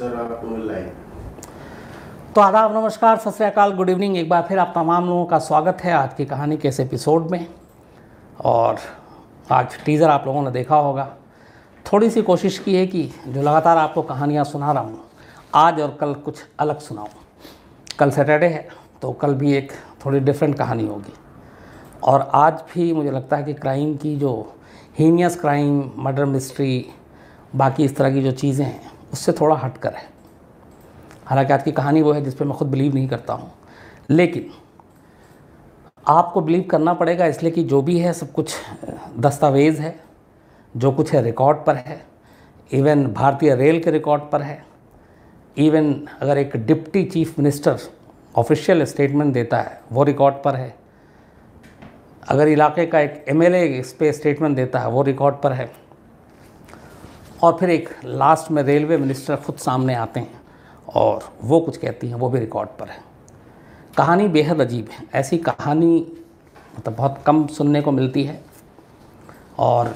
Sir आपको live. तो आदाब, नमस्कार, सत श्री अकाल, गुड इवनिंग। एक बार फिर आप तमाम लोगों का स्वागत है आज की कहानी के इस एपिसोड में। और आज टीज़र आप लोगों ने देखा होगा। थोड़ी सी कोशिश की है कि जो लगातार आपको कहानियाँ सुना रहा हूँ, आज और कल कुछ अलग सुनाऊँ। कल सैटरडे है तो कल भी एक थोड़ी डिफरेंट कहानी होगी। और आज भी मुझे लगता है कि क्राइम की जो हीनियस क्राइम, मर्डर मिस्ट्री, बाकी इस तरह की जो चीज़ें हैं उससे थोड़ा हटकर है। हालांकि आज की कहानी वो है जिस पे मैं खुद बिलीव नहीं करता हूँ, लेकिन आपको बिलीव करना पड़ेगा, इसलिए कि जो भी है सब कुछ दस्तावेज़ है, जो कुछ है रिकॉर्ड पर है। इवन भारतीय रेल के रिकॉर्ड पर है। इवन अगर एक deputy chief minister official statement देता है वो रिकॉर्ड पर है। अगर इलाके का एक एमएलए इस पे स्टेटमेंट देता है वो रिकॉर्ड पर है। और फिर एक लास्ट में रेलवे मिनिस्टर खुद सामने आते हैं और वो कुछ कहती हैं, वो भी रिकॉर्ड पर है। कहानी बेहद अजीब है। ऐसी कहानी मतलब बहुत कम सुनने को मिलती है। और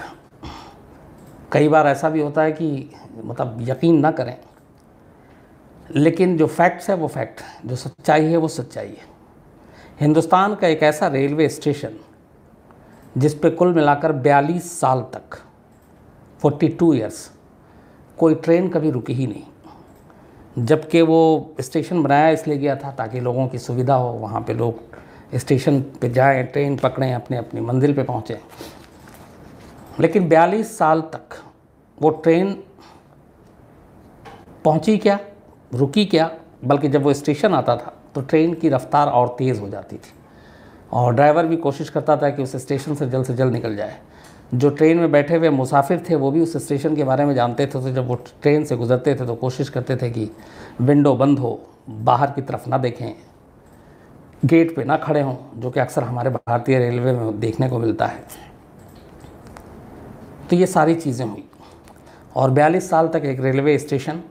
कई बार ऐसा भी होता है कि मतलब यकीन ना करें, लेकिन जो फैक्ट्स है वो फैक्ट है, जो सच्चाई है वो सच्चाई है। हिंदुस्तान का एक ऐसा रेलवे स्टेशन जिस पे कुल मिलाकर 42 साल तक 42 ईयर्स कोई ट्रेन कभी रुकी ही नहीं। जबकि वो स्टेशन बनाया इसलिए गया था ताकि लोगों की सुविधा हो, वहाँ पे लोग स्टेशन पे जाएं, ट्रेन पकड़ें, अपने अपनी मंजिल पे पहुँचें। लेकिन 42 साल तक वो ट्रेन पहुँची क्या, रुकी क्या, बल्कि जब वो स्टेशन आता था तो ट्रेन की रफ्तार और तेज़ हो जाती थी और ड्राइवर भी कोशिश करता था कि उस स्टेशन से जल्द निकल जाए। जो ट्रेन में बैठे हुए मुसाफिर थे वो भी उस स्टेशन के बारे में जानते थे, तो जब वो ट्रेन से गुजरते थे तो कोशिश करते थे कि विंडो बंद हो, बाहर की तरफ ना देखें, गेट पे ना खड़े हों, जो कि अक्सर हमारे भारतीय रेलवे में देखने को मिलता है। तो ये सारी चीज़ें हुई और 42 साल तक एक रेलवे स्टेशन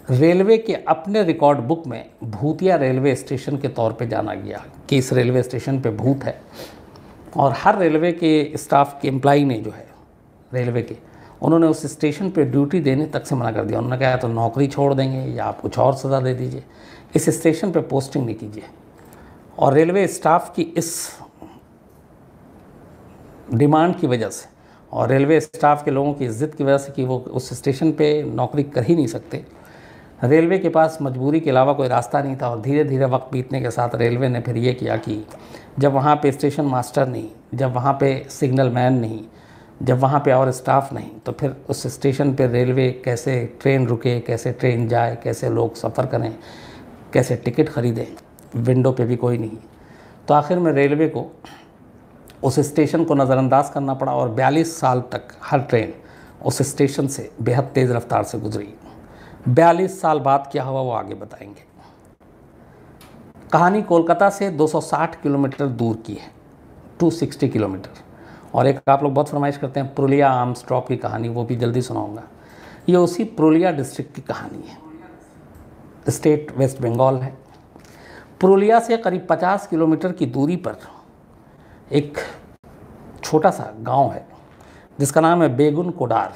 रेलवे के अपने रिकॉर्ड बुक में भूतिया रेलवे स्टेशन के तौर पे जाना गया कि इस रेलवे स्टेशन पे भूत है। और हर रेलवे के स्टाफ के एम्प्लाई ने जो है रेलवे के, उन्होंने उस स्टेशन पे ड्यूटी देने तक से मना कर दिया। उन्होंने कहा तो नौकरी छोड़ देंगे या आप कुछ और सज़ा दे दीजिए, इस स्टेशन पे पोस्टिंग नहीं कीजिए। और रेलवे स्टाफ की इस डिमांड की वजह से और रेलवे स्टाफ के लोगों की इज्जत की वजह से कि वो उस स्टेशन पे नौकरी कर ही नहीं सकते, रेलवे के पास मजबूरी के अलावा कोई रास्ता नहीं था। और धीरे धीरे वक्त बीतने के साथ रेलवे ने फिर ये किया कि जब वहाँ पे स्टेशन मास्टर नहीं, जब वहाँ पे सिग्नल मैन नहीं, जब वहाँ पे और स्टाफ नहीं, तो फिर उस स्टेशन पे रेलवे कैसे ट्रेन रुके, कैसे ट्रेन जाए, कैसे लोग सफ़र करें, कैसे टिकट ख़रीदें, विंडो पे भी कोई नहीं। तो आखिर में रेलवे को उस स्टेशन को नज़रअंदाज करना पड़ा और 42 साल तक हर ट्रेन उस स्टेशन से बेहद तेज़ रफ्तार से गुजरी। 42 साल बाद क्या हुआ वो आगे बताएंगे। कहानी कोलकाता से 260 किलोमीटर दूर की है, 260 किलोमीटर। और एक आप लोग बहुत फरमाइश करते हैं पुरुलिया आर्म्स ड्रॉप की कहानी, वो भी जल्दी सुनाऊंगा। ये उसी पुरुलिया डिस्ट्रिक्ट की कहानी है। स्टेट वेस्ट बंगाल है। पुरुलिया से करीब 50 किलोमीटर की दूरी पर एक छोटा सा गांव है जिसका नाम है बेगुन कोडार।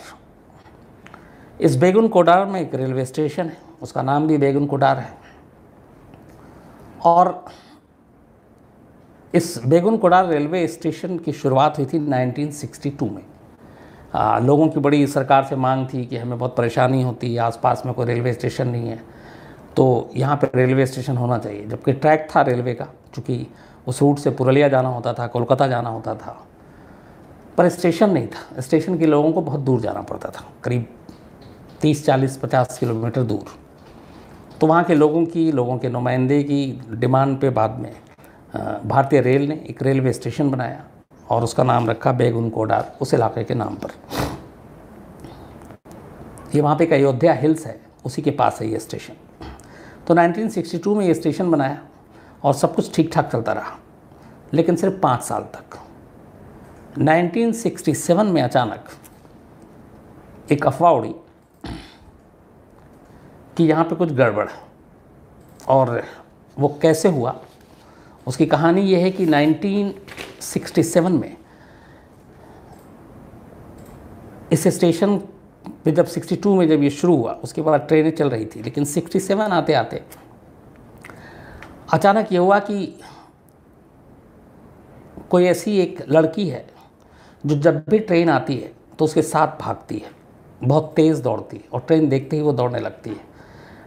इस बेगुन कोडार में एक रेलवे स्टेशन है, उसका नाम भी बेगुन कोडार है। और इस बेगुन कोडार रेलवे स्टेशन की शुरुआत हुई थी 1962 में। लोगों की बड़ी सरकार से मांग थी कि हमें बहुत परेशानी होती है, आसपास में कोई रेलवे स्टेशन नहीं है, तो यहाँ पे रेलवे स्टेशन होना चाहिए। जबकि ट्रैक था रेलवे का, चूँकि उस रूट से पुरुलिया जाना होता था, कोलकाता जाना होता था, पर स्टेशन नहीं था। स्टेशन के लोगों को बहुत दूर जाना पड़ता था, करीब 30, 40, 50 किलोमीटर दूर। तो वहाँ के लोगों के नुमाइंदे की डिमांड पे बाद में भारतीय रेल ने एक रेलवे स्टेशन बनाया और उसका नाम रखा बेगुन कोडार, उस इलाके के नाम पर। ये वहाँ पे एक अयोध्या हिल्स है, उसी के पास है ये स्टेशन। तो 1962 में ये स्टेशन बनाया और सब कुछ ठीक ठाक चलता रहा, लेकिन सिर्फ 5 साल तक। 1967 में अचानक एक अफवाह उड़ी कि यहाँ पे कुछ गड़बड़ है। और वो कैसे हुआ, उसकी कहानी ये है कि 1967 में इस स्टेशन फिर जब 62 में जब ये शुरू हुआ उसके बाद ट्रेनें चल रही थी, लेकिन 67 आते आते अचानक ये हुआ कि कोई ऐसी एक लड़की है जो जब भी ट्रेन आती है तो उसके साथ भागती है, बहुत तेज़ दौड़ती है, और ट्रेन देखते ही वो दौड़ने लगती है।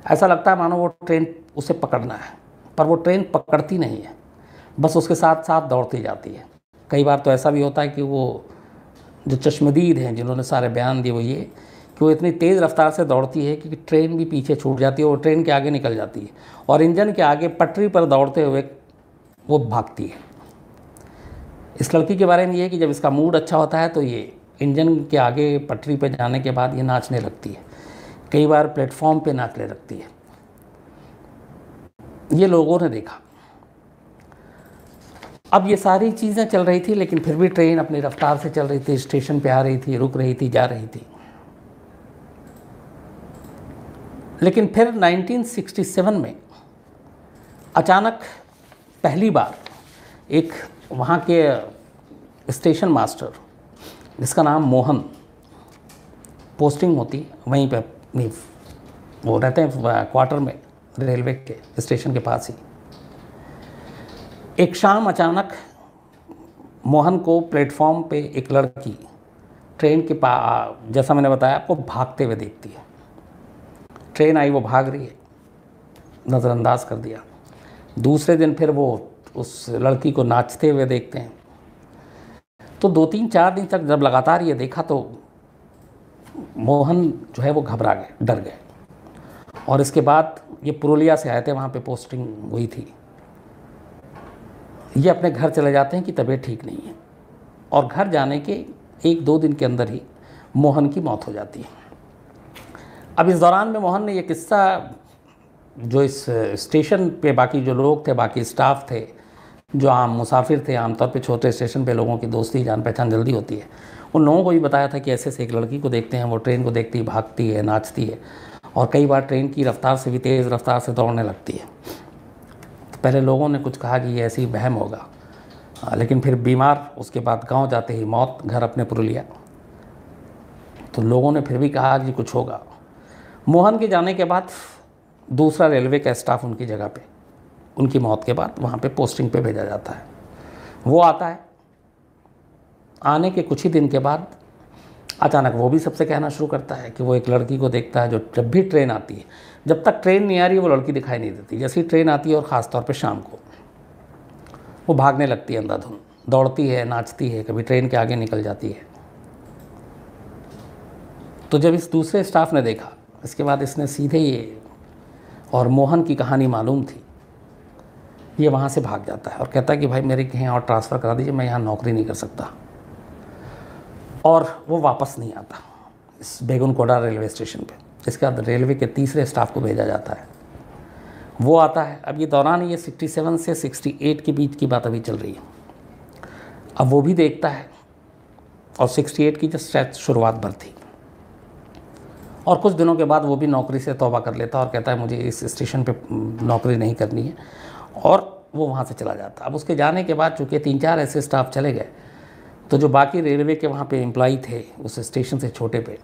ऐसा लगता है मानो वो ट्रेन उसे पकड़ना है, पर वो ट्रेन पकड़ती नहीं है, बस उसके साथ साथ दौड़ती जाती है। कई बार तो ऐसा भी होता है कि वो जो चश्मदीद हैं जिन्होंने सारे बयान दिए वो ये कि वो इतनी तेज़ रफ्तार से दौड़ती है कि ट्रेन भी पीछे छूट जाती है और ट्रेन के आगे निकल जाती है, और इंजन के आगे पटरी पर दौड़ते हुए वो भागती है। इस लड़की के बारे में ये है कि जब इसका मूड अच्छा होता है तो ये इंजन के आगे पटरी पर जाने के बाद ये नाचने लगती है, कई बार प्लेटफॉर्म पे नाचने लगती है। ये लोगों ने देखा। अब ये सारी चीज़ें चल रही थी, लेकिन फिर भी ट्रेन अपनी रफ्तार से चल रही थी, स्टेशन पे आ रही थी, रुक रही थी, जा रही थी। लेकिन फिर 1967 में अचानक पहली बार एक वहाँ के स्टेशन मास्टर जिसका नाम मोहन, पोस्टिंग होती वहीं पे, नहीं वो रहते हैं क्वार्टर में रेलवे के स्टेशन के पास ही। एक शाम अचानक मोहन को प्लेटफॉर्म पे एक लड़की ट्रेन के जैसा मैंने बताया आपको भागते हुए देखती है। ट्रेन आई, वो भाग रही है, नज़रअंदाज कर दिया। दूसरे दिन फिर वो उस लड़की को नाचते हुए देखते हैं। तो 2-3-4 दिन तक जब लगातार ये देखा तो मोहन जो है वो घबरा गए, डर गए। और इसके बाद ये पुरुलिया से आए थे, वहाँ पे पोस्टिंग हुई थी। ये अपने घर चले जाते हैं कि तबीयत ठीक नहीं है, और घर जाने के 1-2 दिन के अंदर ही मोहन की मौत हो जाती है। अब इस दौरान में मोहन ने ये किस्सा जो इस स्टेशन पे बाकी जो लोग थे, बाकी स्टाफ थे, जो आम मुसाफिर थे, आमतौर पे छोटे स्टेशन पे लोगों की दोस्ती जान पहचान जल्दी होती है, उन लोगों को भी बताया था कि ऐसे से एक लड़की को देखते हैं, वो ट्रेन को देखती है, भागती है, नाचती है, और कई बार ट्रेन की रफ्तार से भी तेज़ रफ्तार से दौड़ने लगती है। तो पहले लोगों ने कुछ कहा कि ये ऐसी वहम होगा, लेकिन फिर बीमार उसके बाद गांव जाते ही मौत, घर अपने पुरुलिया। तो लोगों ने फिर भी कहा कि कुछ होगा। मोहन के जाने के बाद दूसरा रेलवे का स्टाफ उनकी जगह पे, उनकी मौत के बाद वहाँ पे पोस्टिंग पे भेजा जाता है। वो आता है, आने के कुछ ही दिन के बाद अचानक वो भी सबसे कहना शुरू करता है कि वो एक लड़की को देखता है जो जब भी ट्रेन आती है, जब तक ट्रेन नहीं आ रही है वो लड़की दिखाई नहीं देती, जैसे ही ट्रेन आती है और ख़ास तौर पे शाम को वो भागने लगती है अंधाधुंध, दौड़ती है, नाचती है, कभी ट्रेन के आगे निकल जाती है। तो जब इस दूसरे स्टाफ ने देखा, इसके बाद इसने सीधे ये, और मोहन की कहानी मालूम थी, ये वहाँ से भाग जाता है और कहता है कि भाई मेरे कहीं और ट्रांसफ़र करा दीजिए, मैं यहाँ नौकरी नहीं कर सकता। और वो वापस नहीं आता इस बेगुनकोड़ा रेलवे स्टेशन पे। इसके बाद रेलवे के तीसरे स्टाफ को भेजा जाता है, वो आता है। अब ये दौरान ये 67 से 68 के बीच की बात अभी चल रही है। अब वो भी देखता है, और 68 की जस्ट शायद शुरुआत भर थी, और कुछ दिनों के बाद वो भी नौकरी से तौबा कर लेता और कहता है मुझे इस स्टेशन पे नौकरी नहीं करनी है, और वो वहाँ से चला जाता। अब उसके जाने के बाद चूँकि 3-4 ऐसे स्टाफ चले गए, तो जो बाकी रेलवे के वहाँ पे एम्प्लॉई थे उस स्टेशन से छोटे पे,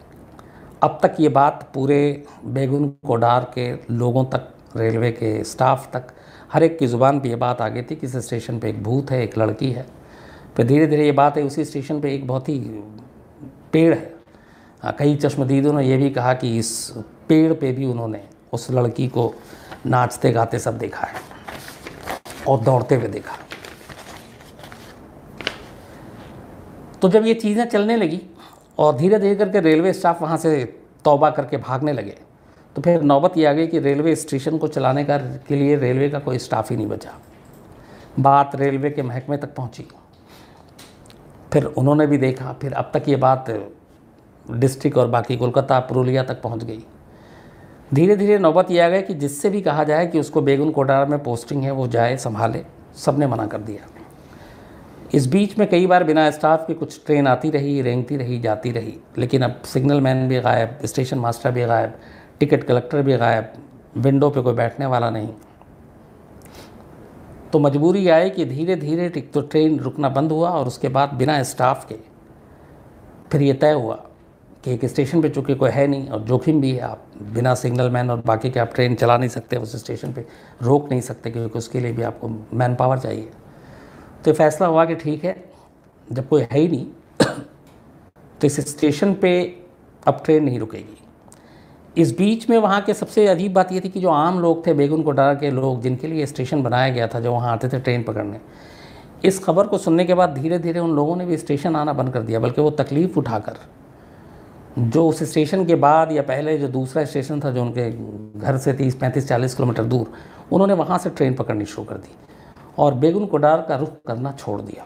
अब तक ये बात पूरे बेगुनकोडार के लोगों तक, रेलवे के स्टाफ तक, हर एक की ज़ुबान पे ये बात आ गई थी कि इस स्टेशन पे एक भूत है, एक लड़की है। फिर धीरे धीरे ये बात है उसी स्टेशन पे एक बहुत ही पेड़ है, कई चश्मदीदों ने यह भी कहा कि इस पेड़ पे भी उन्होंने उस लड़की को नाचते गाते सब देखा है और दौड़ते हुए देखा। तो जब ये चीज़ें चलने लगी और धीरे धीरे करके रेलवे स्टाफ वहाँ से तौबा करके भागने लगे, तो फिर नौबत ये आ गई कि रेलवे स्टेशन को चलाने के लिए रेलवे का कोई स्टाफ ही नहीं बचा। बात रेलवे के महकमे तक पहुँची, फिर उन्होंने भी देखा, फिर अब तक ये बात डिस्ट्रिक्ट और बाकी कोलकाता, पुरुलिया तक पहुँच गई। धीरे धीरे नौबत ये आ गई कि जिससे भी कहा जाए कि उसको बेगुनकोड़ा में पोस्टिंग है वो जाए, संभाले, सब ने मना कर दिया। इस बीच में कई बार बिना स्टाफ के कुछ ट्रेन आती रही, रेंगती रही, जाती रही, लेकिन अब सिग्नल मैन भी गायब, स्टेशन मास्टर भी गायब, टिकट कलेक्टर भी गायब, विंडो पे कोई बैठने वाला नहीं। तो मजबूरी आई कि धीरे धीरे तो ट्रेन रुकना बंद हुआ, और उसके बाद बिना स्टाफ के फिर ये तय हुआ कि एक स्टेशन पे चूँकि कोई है नहीं और जोखिम भी है, आप बिना सिग्नल मैन और बाकी के आप ट्रेन चला नहीं सकते, उस स्टेशन पे रोक नहीं सकते क्योंकि उसके लिए भी आपको मैन पावर चाहिए। तो फैसला हुआ कि ठीक है, जब कोई है ही नहीं तो इस स्टेशन पे अब ट्रेन नहीं रुकेगी। इस बीच में वहाँ के सबसे अजीब बात ये थी कि जो आम लोग थे, बेगुन कोडार के लोग, जिनके लिए स्टेशन बनाया गया था, जो वहाँ आते थे ट्रेन पकड़ने, इस खबर को सुनने के बाद धीरे धीरे उन लोगों ने भी स्टेशन आना बंद कर दिया। बल्कि वो तकलीफ़ उठाकर जो उस स्टेशन के बाद या पहले जो दूसरा स्टेशन था जो उनके घर से 30, 35, 40 किलोमीटर दूर, उन्होंने वहाँ से ट्रेन पकड़नी शुरू कर दी और बेगुन कोडार का रुख करना छोड़ दिया।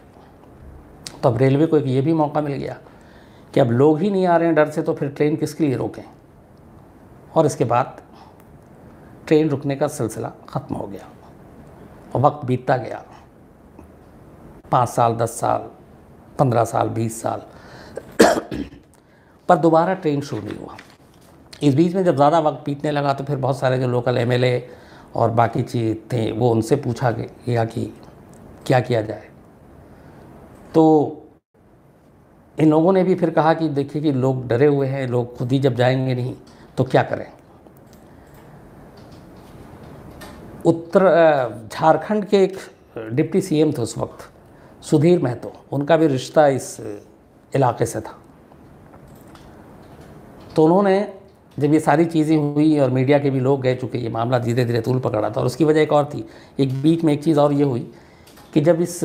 तो अब रेलवे को एक ये भी मौका मिल गया कि अब लोग ही नहीं आ रहे हैं डर से, तो फिर ट्रेन किसके लिए रोकें। और इसके बाद ट्रेन रुकने का सिलसिला ख़त्म हो गया और वक्त बीतता गया। 5 साल, 10 साल, 15 साल, 20 साल पर दोबारा ट्रेन शुरू नहीं हुआ। इस बीच में जब ज़्यादा वक्त बीतने लगा तो फिर बहुत सारे जो लोकल एमएलए और बाकी चीज़ थे वो उनसे पूछा गया कि क्या किया जाए। तो इन लोगों ने भी फिर कहा कि देखिए कि लोग डरे हुए हैं, लोग खुद ही जब जाएंगे नहीं तो क्या करें। झारखंड के एक डिप्टी सीएम थे उस वक्त, सुधीर महतो, उनका भी रिश्ता इस इलाके से था। तो उन्होंने जब ये सारी चीज़ें हुई और मीडिया के भी लोग गए, चूँकि ये मामला धीरे धीरे तूल पकड़ा था, और उसकी वजह एक और थी, एक बीच में एक चीज़ और ये हुई कि जब इस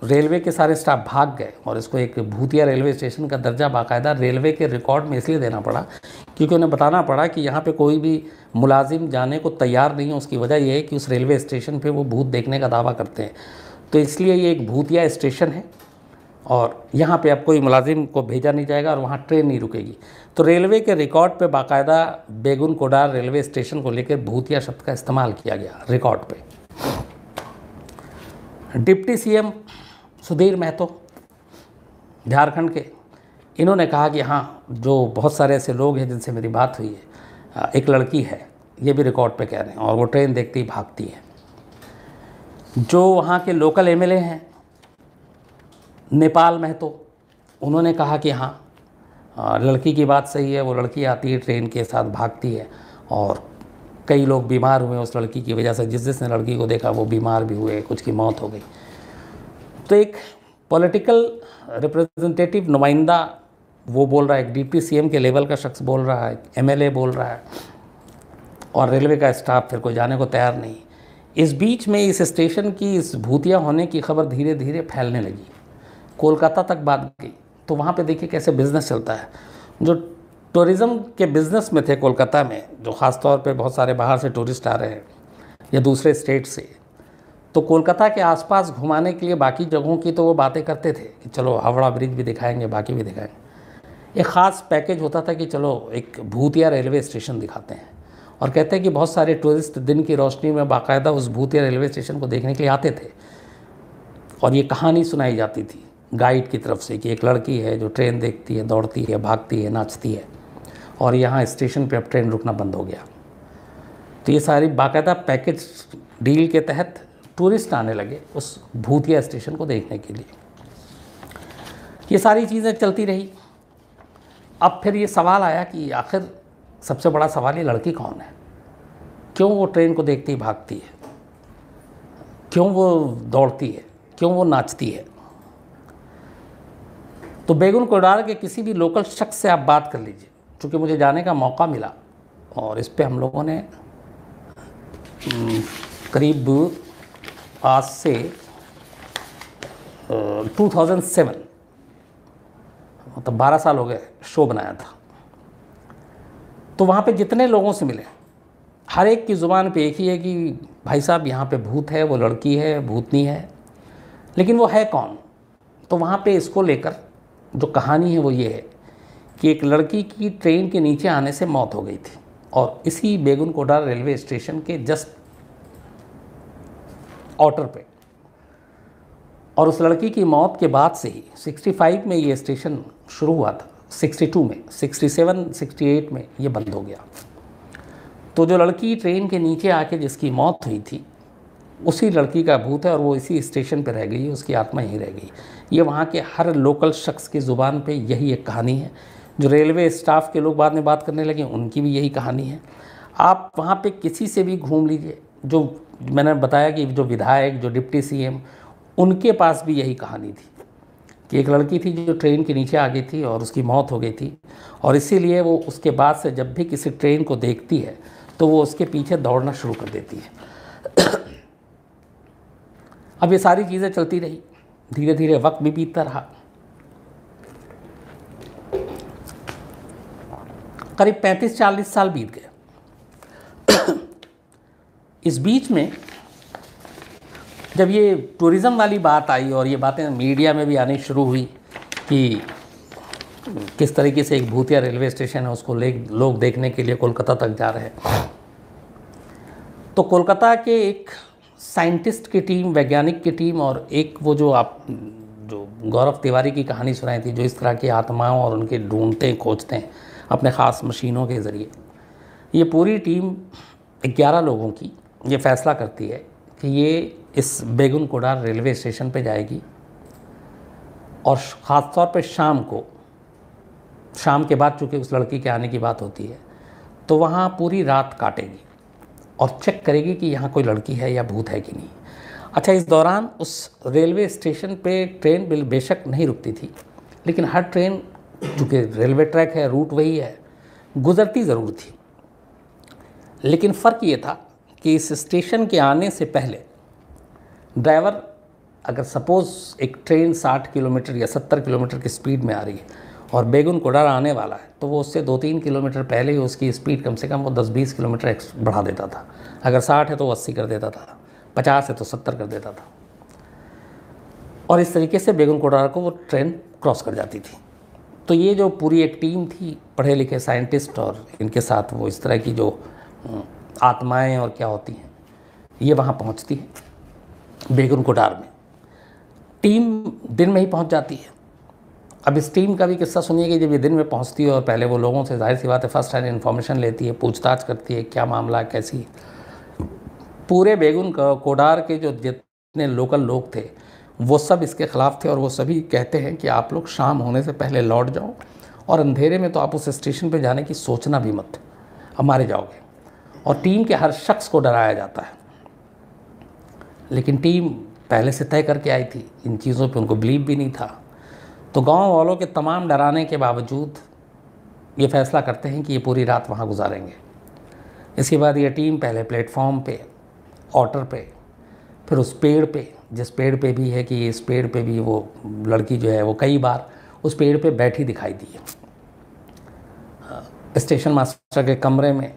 रेलवे के सारे स्टाफ भाग गए और इसको एक भूतिया रेलवे स्टेशन का दर्जा बाकायदा रेलवे के रिकॉर्ड में इसलिए देना पड़ा क्योंकि उन्हें बताना पड़ा कि यहाँ पे कोई भी मुलाजिम जाने को तैयार नहीं है। उसकी वजह यह है कि उस रेलवे स्टेशन पे वो भूत देखने का दावा करते हैं, तो इसलिए ये एक भूतिया स्टेशन है और यहाँ पे अब कोई मुलाजिम को भेजा नहीं जाएगा और वहाँ ट्रेन नहीं रुकेगी। तो रेलवे के रिकॉर्ड पे बाकायदा बेगुन कोडार रेलवे स्टेशन को लेकर भूतिया शब्द का इस्तेमाल किया गया रिकॉर्ड पे। डिप्टी सीएम सुधीर महतो झारखंड के, इन्होंने कहा कि हाँ, जो बहुत सारे ऐसे लोग हैं जिनसे मेरी बात हुई है, एक लड़की है, ये भी रिकॉर्ड पे कह रहे हैं, और वो ट्रेन देखते ही भागती है। जो वहाँ के लोकल एमएलए हैं नेपाल महतो, उन्होंने कहा कि हाँ, लड़की की बात सही है, वो लड़की आती है ट्रेन के साथ भागती है और कई लोग बीमार हुए उस लड़की की वजह से, जिसने लड़की को देखा वो बीमार भी हुए, कुछ की मौत हो गई। तो एक पॉलिटिकल रिप्रेजेंटेटिव नुमाइंदा वो बोल रहा है, एक डिप्टी सीएम के लेवल का शख्स बोल रहा है, एमएलए बोल रहा है, और रेलवे का स्टाफ फिर कोई जाने को तैयार नहीं। इस बीच में इस स्टेशन की इस भूतिया होने की खबर धीरे धीरे फैलने लगी, कोलकाता तक बात गई। तो वहाँ पे देखिए कैसे बिज़नेस चलता है। जो टूरिज़्म के बिज़नेस में थे कोलकाता में, जो ख़ास तौर पे बहुत सारे बाहर से टूरिस्ट आ रहे हैं या दूसरे स्टेट से, तो कोलकाता के आसपास घुमाने के लिए बाकी जगहों की तो वो बातें करते थे कि चलो हावड़ा ब्रिज भी दिखाएंगे, बाकी भी दिखाएंगे। एक ख़ास पैकेज होता था कि चलो एक भूतिया रेलवे स्टेशन दिखाते हैं, और कहते हैं कि बहुत सारे टूरिस्ट दिन की रोशनी में बाकायदा उस भूतिया रेलवे स्टेशन को देखने के लिए आते थे। और ये कहानी सुनाई जाती थी गाइड की तरफ से कि एक लड़की है जो ट्रेन देखती है, दौड़ती है, भागती है, नाचती है, और यहाँ स्टेशन पे अब ट्रेन रुकना बंद हो गया। तो ये सारी बाकायदा पैकेज डील के तहत टूरिस्ट आने लगे उस भूतिया स्टेशन को देखने के लिए। ये सारी चीज़ें चलती रही। अब फिर ये सवाल आया कि आखिर सबसे बड़ा सवाल, ये लड़की कौन है, क्यों वो ट्रेन को देखते ही भागती है, क्यों वो दौड़ती है, क्यों वो नाचती है। तो बेगुन कोडार के किसी भी लोकल शख्स से आप बात कर लीजिए, चूँकि मुझे जाने का मौका मिला और इस पे हम लोगों ने करीब आज से 2007 मतलब 12 साल हो गए शो बनाया था। तो वहाँ पे जितने लोगों से मिले, हर एक की ज़ुबान पे एक ही है कि भाई साहब यहाँ पे भूत है, वो लड़की है, भूतनी है, लेकिन वो है कौन। तो वहाँ पे इसको लेकर जो कहानी है वो ये है कि एक लड़की की ट्रेन के नीचे आने से मौत हो गई थी, और इसी बेगुन कोडार रेलवे स्टेशन के जस्ट आउटर पे। और उस लड़की की मौत के बाद से ही 65 में ये स्टेशन शुरू हुआ था, 62 में, 67, 68 में ये बंद हो गया। तो जो लड़की ट्रेन के नीचे आके जिसकी मौत हुई थी, उसी लड़की का भूत है और वो इसी स्टेशन पे रह गई, उसकी आत्मा यहीं रह गई। ये वहाँ के हर लोकल शख्स की ज़ुबान पे यही एक कहानी है जो रेलवे स्टाफ के लोग बाद में बात करने लगे उनकी भी यही कहानी है। आप वहाँ पे किसी से भी घूम लीजिए, जो मैंने बताया कि जो विधायक, जो डिप्टी सीएम, उनके पास भी यही कहानी थी कि एक लड़की थी जो ट्रेन के नीचे आ गई थी और उसकी मौत हो गई थी, और इसीलिए वो उसके बाद से जब भी किसी ट्रेन को देखती है तो वो उसके पीछे दौड़ना शुरू कर देती है। अब ये सारी चीज़ें चलती रही, धीरे धीरे वक्त भी बीतता रहा। करीब 35-40 साल बीत गए। इस बीच में जब ये टूरिज़्म वाली बात आई और ये बातें मीडिया में भी आनी शुरू हुई कि किस तरीके से एक भूतिया रेलवे स्टेशन है, उसको लोग देखने के लिए कोलकाता तक जा रहे हैं, तो कोलकाता के एक साइंटिस्ट की टीम, वैज्ञानिक की टीम, और एक वो जो गौरव तिवारी की कहानी सुनाई थी, जो इस तरह की आत्माओं और उनके ढूंढते खोजते हैं अपने ख़ास मशीनों के ज़रिए, ये पूरी टीम 11 लोगों की ये फ़ैसला करती है कि ये इस बेगुन कोडार रेलवे स्टेशन पे जाएगी और ख़ास तौर पे शाम के बाद, चूँकि उस लड़की के आने की बात होती है, तो वहाँ पूरी रात काटेगी और चेक करेगी कि यहाँ कोई लड़की है या भूत है कि नहीं। अच्छा, इस दौरान उस रेलवे स्टेशन पे ट्रेन बेशक नहीं रुकती थी, लेकिन हर ट्रेन, चूँकि रेलवे ट्रैक है, रूट वही है, गुज़रती ज़रूर थी। लेकिन फ़र्क ये था कि इस स्टेशन के आने से पहले ड्राइवर, अगर सपोज़ एक ट्रेन 60 किलोमीटर या 70 किलोमीटर की स्पीड में आ रही है और बेगुन कोडार आने वाला है, तो वो उससे 2-3 किलोमीटर पहले ही उसकी स्पीड कम से कम वो 10-20 किलोमीटर बढ़ा देता था। अगर 60 है तो 80 कर देता था, 50 है तो 70 कर देता था, और इस तरीके से बेगुन कोडार को वो ट्रेन क्रॉस कर जाती थी। तो ये जो पूरी एक टीम थी, पढ़े लिखे साइंटिस्ट, और इनके साथ वो इस तरह की जो आत्माएं और क्या होती हैं, ये वहाँ पहुँचती है बेगुन कोडार में। टीम दिन में ही पहुँच जाती है। अब इस टीम का भी किस्सा सुनिए कि जब ये दिन में पहुँचती है और पहले वो लोगों से, जाहिर सी बात है, फर्स्ट हैंड इन्फॉर्मेशन लेती है, पूछताछ करती है, क्या मामला है, कैसी है। पूरे बेगुन कोडार के जो जितने लोकल लोग थे वो सब इसके ख़िलाफ़ थे, और वो सभी कहते हैं कि आप लोग शाम होने से पहले लौट जाओ, और अंधेरे में तो आप उस स्टेशन पे जाने की सोचना भी मत, अब मारे जाओगे। और टीम के हर शख्स को डराया जाता है। लेकिन टीम पहले से तय करके आई थी, इन चीज़ों पे उनको बिलीव भी नहीं था। तो गांव वालों के तमाम डराने के बावजूद ये फ़ैसला करते हैं कि ये पूरी रात वहाँ गुजारेंगे। इसके बाद ये टीम पहले प्लेटफॉर्म पे, ऑटर पे, फिर उस पेड़ पे, जिस पेड़ पे भी है कि इस पेड़ पे भी वो लड़की जो है वो कई बार उस पेड़ पे बैठी दिखाई दी है। स्टेशन मास्टर के कमरे में,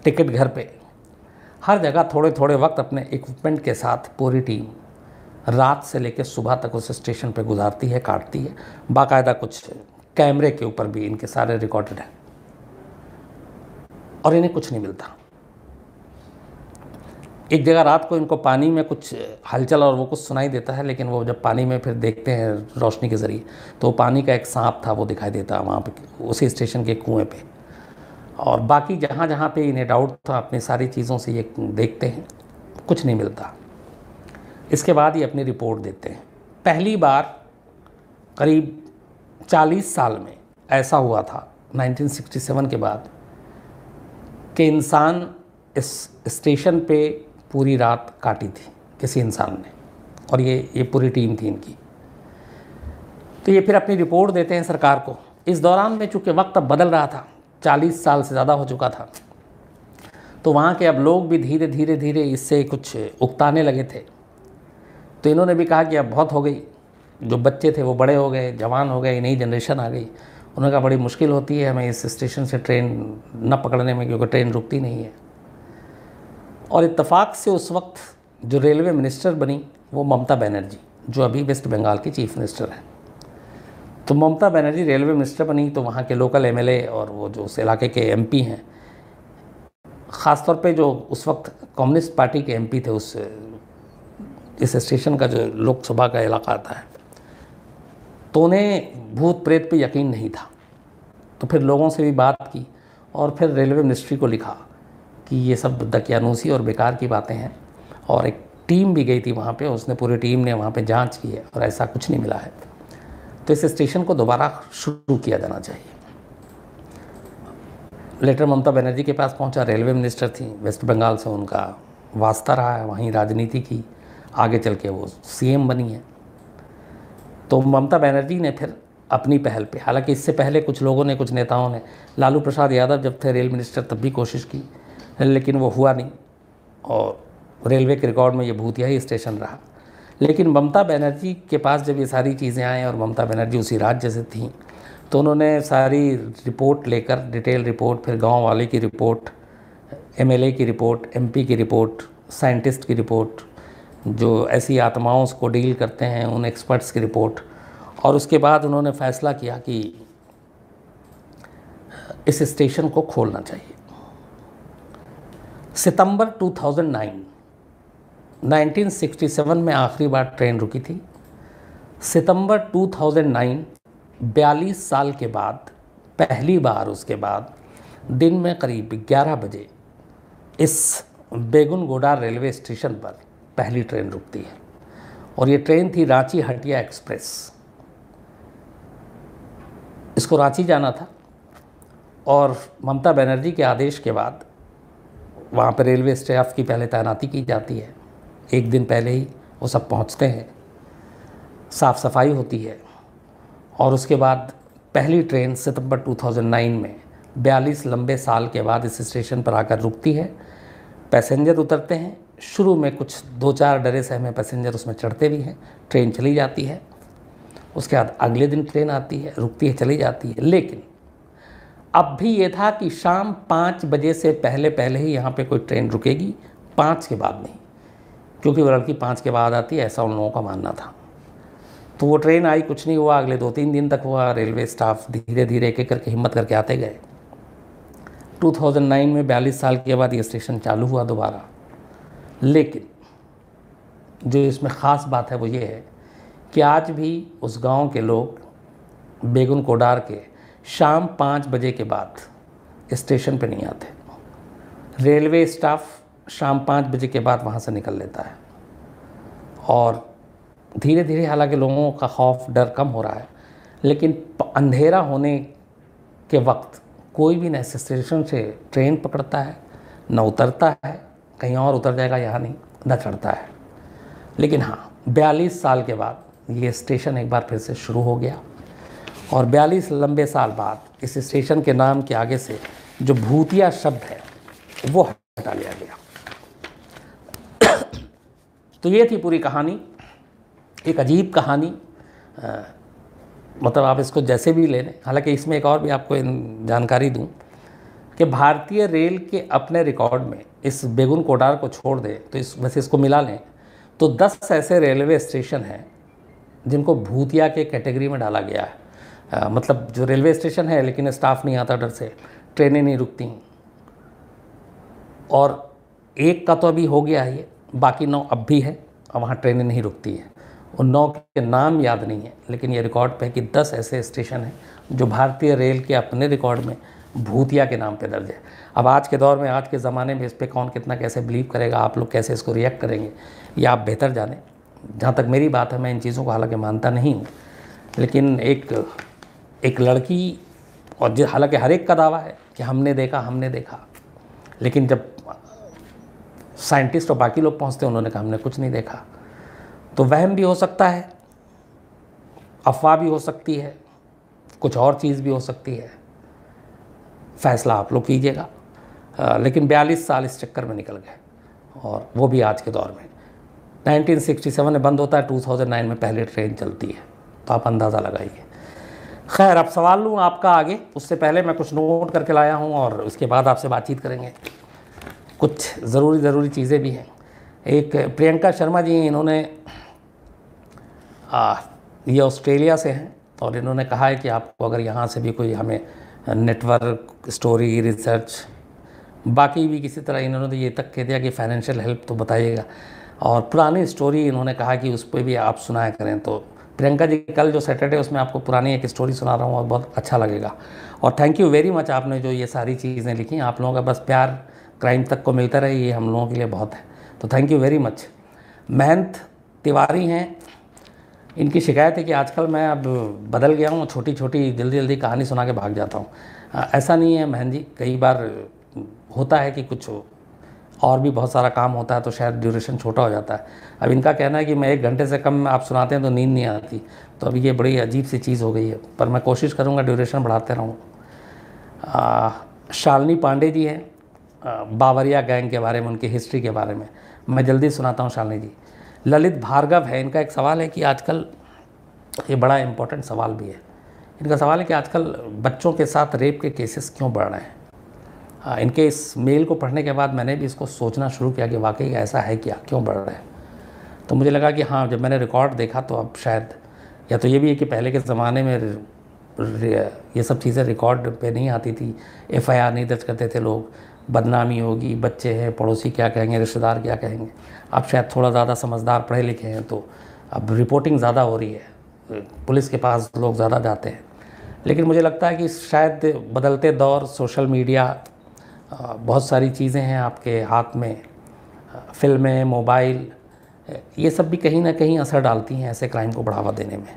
टिकट घर पे, हर जगह थोड़े थोड़े वक्त अपने इक्विपमेंट के साथ पूरी टीम रात से लेकर सुबह तक उस स्टेशन पे गुजारती है, काटती है। बाकायदा कुछ कैमरे के ऊपर भी इनके सारे रिकॉर्डेड हैं, और इन्हें कुछ नहीं मिलता। एक जगह रात को इनको पानी में कुछ हलचल और वो कुछ सुनाई देता है, लेकिन वो जब पानी में फिर देखते हैं रोशनी के ज़रिए, तो पानी का एक सांप था वो दिखाई देता वहाँ पे, उसी स्टेशन के कुएं पे। और बाकी जहाँ जहाँ पे इन्हें डाउट था, अपनी सारी चीज़ों से ये देखते हैं, कुछ नहीं मिलता। इसके बाद ये अपनी रिपोर्ट देते हैं। पहली बार करीब 40 साल में ऐसा हुआ था, 1967 के बाद, कि इंसान इस स्टेशन पे पूरी रात काटी थी किसी इंसान ने, और ये पूरी टीम थी इनकी। तो ये फिर अपनी रिपोर्ट देते हैं सरकार को। इस दौरान में चूँकि वक्त अब बदल रहा था, 40 साल से ज़्यादा हो चुका था, तो वहाँ के अब लोग भी धीरे धीरे इससे कुछ उकताने लगे थे। तो इन्होंने भी कहा कि अब बहुत हो गई, जो बच्चे थे वो बड़े हो गए, जवान हो गए, नई जनरेशन आ गई। उन्होंने कहा बड़ी मुश्किल होती है हमें इस स्टेशन से ट्रेन न पकड़ने में, क्योंकि ट्रेन रुकती नहीं है। और इत्तेफाक से उस वक्त जो रेलवे मिनिस्टर बनी वो ममता बनर्जी, जो अभी वेस्ट बंगाल की चीफ मिनिस्टर हैं। तो ममता बनर्जी रेलवे मिनिस्टर बनी, तो वहाँ के लोकल एमएलए और वो जो उस इलाके के एमपी हैं, ख़ास तौर पे जो उस वक्त कम्युनिस्ट पार्टी के एमपी थे, इस स्टेशन का जो लोकसभा का इलाका आता है, तो उन्हें भूत प्रेत पे यकीन नहीं था। तो फिर लोगों से भी बात की और फिर रेलवे मिनिस्ट्री को लिखा कि ये सब दकियानूसी और बेकार की बातें हैं। और एक टीम भी गई थी वहाँ पे, उसने पूरी टीम ने वहाँ पे जांच की है और ऐसा कुछ नहीं मिला है। तो इस स्टेशन को दोबारा शुरू किया जाना चाहिए। लेटर ममता बनर्जी के पास पहुंचा, रेलवे मिनिस्टर थी, वेस्ट बंगाल से उनका वास्ता रहा है, वहीं राजनीति की, आगे चल के वो सीएम बनी है। तो ममता बनर्जी ने फिर अपनी पहल पे, हालांकि इससे पहले कुछ लोगों ने, कुछ नेताओं ने, लालू प्रसाद यादव जब थे रेल मिनिस्टर तब भी कोशिश की, लेकिन वो हुआ नहीं और रेलवे के रिकॉर्ड में ये भूतिया ही स्टेशन रहा। लेकिन ममता बनर्जी के पास जब ये सारी चीज़ें आएँ और ममता बनर्जी उसी राज्य से थी, तो उन्होंने सारी रिपोर्ट लेकर, डिटेल रिपोर्ट, फिर गांव वाले की रिपोर्ट, एमएलए की रिपोर्ट, एमपी की रिपोर्ट, साइंटिस्ट की रिपोर्ट, जो ऐसी आत्माओं को डील करते हैं उन एक्सपर्ट्स की रिपोर्ट, और उसके बाद उन्होंने फैसला किया कि इस स्टेशन को खोलना चाहिए। सितंबर 2009, 1967 में आखिरी बार ट्रेन रुकी थी। सितंबर 2009, 42 साल के बाद पहली बार उसके बाद दिन में करीब 11 बजे इस बेगुनगोडा रेलवे स्टेशन पर पहली ट्रेन रुकती है और ये ट्रेन थी रांची हटिया एक्सप्रेस। इसको रांची जाना था और ममता बनर्जी के आदेश के बाद वहाँ पर रेलवे स्टाफ की पहले तैनाती की जाती है। एक दिन पहले ही वो सब पहुँचते हैं, साफ़ सफाई होती है और उसके बाद पहली ट्रेन सितंबर 2009 में 42 लंबे साल के बाद इस स्टेशन पर आकर रुकती है। पैसेंजर उतरते हैं, शुरू में कुछ 2-4 डरे सहमे पैसेंजर उसमें चढ़ते भी हैं, ट्रेन चली जाती है। उसके बाद अगले दिन ट्रेन आती है, रुकती है, चली जाती है। लेकिन अब भी ये था कि शाम 5 बजे से पहले पहले ही यहाँ पे कोई ट्रेन रुकेगी, 5 के बाद नहीं, क्योंकि वो लड़की 5 के बाद आती है, ऐसा उन लोगों का मानना था। तो वो ट्रेन आई, कुछ नहीं हुआ, अगले 2-3 दिन तक हुआ। रेलवे स्टाफ धीरे धीरे एक एक करके हिम्मत करके आते गए। 2009 में 42 साल के बाद ये स्टेशन चालू हुआ दोबारा। लेकिन जो इसमें ख़ास बात है वो ये है कि आज भी उस गांव के लोग बेगुन कोडार के शाम 5 बजे के बाद स्टेशन पे नहीं आते। रेलवे स्टाफ शाम 5 बजे के बाद वहाँ से निकल लेता है और धीरे धीरे, हालांकि लोगों का खौफ डर कम हो रहा है, लेकिन अंधेरा होने के वक्त कोई भी न स्टेशन से ट्रेन पकड़ता है, न उतरता है, कहीं और उतर जाएगा यहाँ नहीं, न चढ़ता है। लेकिन हाँ, 42 साल के बाद ये स्टेशन एक बार फिर से शुरू हो गया और 42 लंबे साल बाद इस स्टेशन के नाम के आगे से जो भूतिया शब्द है वो हटा लिया गया। तो ये थी पूरी कहानी, एक अजीब कहानी। मतलब आप इसको जैसे भी ले लें। हालांकि इसमें एक और भी आपको जानकारी दूं कि भारतीय रेल के अपने रिकॉर्ड में इस बेगुन कोडार को छोड़ दें तो वैसे इसको मिला लें तो 10 ऐसे रेलवे स्टेशन हैं जिनको भूतिया के कैटेगरी में डाला गया है। मतलब जो रेलवे स्टेशन है लेकिन स्टाफ नहीं आता डर से, ट्रेनें नहीं रुकती, और एक का तो अभी हो गया है ये, बाकी 9 अब भी है और वहाँ ट्रेनें नहीं रुकती हैं। उन 9 के नाम याद नहीं है, लेकिन ये रिकॉर्ड पे है कि 10 ऐसे स्टेशन हैं जो भारतीय रेल के अपने रिकॉर्ड में भूतिया के नाम पे दर्ज है। अब आज के दौर में, आज के ज़माने में इस पर कौन कितना कैसे बिलीव करेगा, आप लोग कैसे इसको रिएक्ट करेंगे, ये आप बेहतर जानें। जहाँ तक मेरी बात है, मैं इन चीज़ों को हालांकि मानता नहीं हूँ, लेकिन एक लड़की, और हालांकि हर एक का दावा है कि हमने देखा, लेकिन जब साइंटिस्ट और बाकी लोग पहुँचते हैं उन्होंने कहा हमने कुछ नहीं देखा। तो वहम भी हो सकता है, अफवाह भी हो सकती है, कुछ और चीज़ भी हो सकती है, फैसला आप लोग कीजिएगा। लेकिन 42 साल इस चक्कर में निकल गए और वो भी आज के दौर में। 1967 में बंद होता है, 2009 में पहले ट्रेन चलती है, तो आप अंदाज़ा लगाइए। खैर, अब सवाल लूँ आपका आगे, उससे पहले मैं कुछ नोट करके लाया हूँ और उसके बाद आपसे बातचीत करेंगे। कुछ ज़रूरी चीज़ें भी हैं। एक प्रियंका शर्मा जी, इन्होंने ये ऑस्ट्रेलिया से हैं और इन्होंने कहा है कि आपको अगर यहाँ से भी कोई हमें नेटवर्क, स्टोरी, रिसर्च, बाकी भी किसी तरह, इन्होंने तो ये तक कह दिया कि फाइनेंशियल हेल्प तो बताइएगा, और पुरानी स्टोरी इन्होंने कहा कि उस पर भी आप सुनाया करें। तो प्रियंका जी, कल जो सैटरडे उसमें आपको पुरानी एक स्टोरी सुना रहा हूँ और बहुत अच्छा लगेगा। और थैंक यू वेरी मच, आपने जो ये सारी चीज़ें लिखी, आप लोगों का बस प्यार क्राइम तक को मिलता रहे, ये हम लोगों के लिए बहुत है। तो थैंक यू वेरी मच। महंत तिवारी हैं, इनकी शिकायत है कि आजकल मैं अब बदल गया हूँ, छोटी छोटी जल्दी जल्दी कहानी सुना के भाग जाता हूँ। ऐसा नहीं है महन जी, कई बार होता है कि कुछ और भी बहुत सारा काम होता है तो शायद ड्यूरेशन छोटा हो जाता है। अब इनका कहना है कि मैं 1 घंटे से कम आप सुनाते हैं तो नींद नहीं आती, तो अभी ये बड़ी अजीब सी चीज़ हो गई है, पर मैं कोशिश करूँगा ड्यूरेशन बढ़ाते रहूँ। शालिनी पांडे जी हैं, बावरिया गैंग के बारे में, उनकी हिस्ट्री के बारे में मैं जल्दी सुनाता हूँ शालिनी जी। ललित भार्गव है, इनका एक सवाल है कि आजकल, ये बड़ा इम्पोर्टेंट सवाल भी है, इनका सवाल है कि आजकल बच्चों के साथ रेप के केसेस क्यों बढ़ रहे हैं। इनके इस मेल को पढ़ने के बाद मैंने भी इसको सोचना शुरू किया कि वाकई ऐसा है क्या, क्यों बढ़ रहे हैं। तो मुझे लगा कि हाँ, जब मैंने रिकॉर्ड देखा तो अब शायद, या तो ये भी है कि पहले के ज़माने में ये सब चीज़ें रिकॉर्ड पे नहीं आती थी, FIR नहीं दर्ज करते थे लोग, बदनामी होगी, बच्चे हैं, पड़ोसी क्या कहेंगे, रिश्तेदार क्या कहेंगे। अब शायद थोड़ा ज़्यादा समझदार पढ़े लिखे हैं तो अब रिपोर्टिंग ज़्यादा हो रही है, पुलिस के पास लोग ज़्यादा जाते हैं। लेकिन मुझे लगता है कि शायद बदलते दौर, सोशल मीडिया, बहुत सारी चीज़ें हैं आपके हाथ में, फिल्में, मोबाइल, ये सब भी कहीं ना कहीं असर डालती हैं ऐसे क्राइम को बढ़ावा देने में।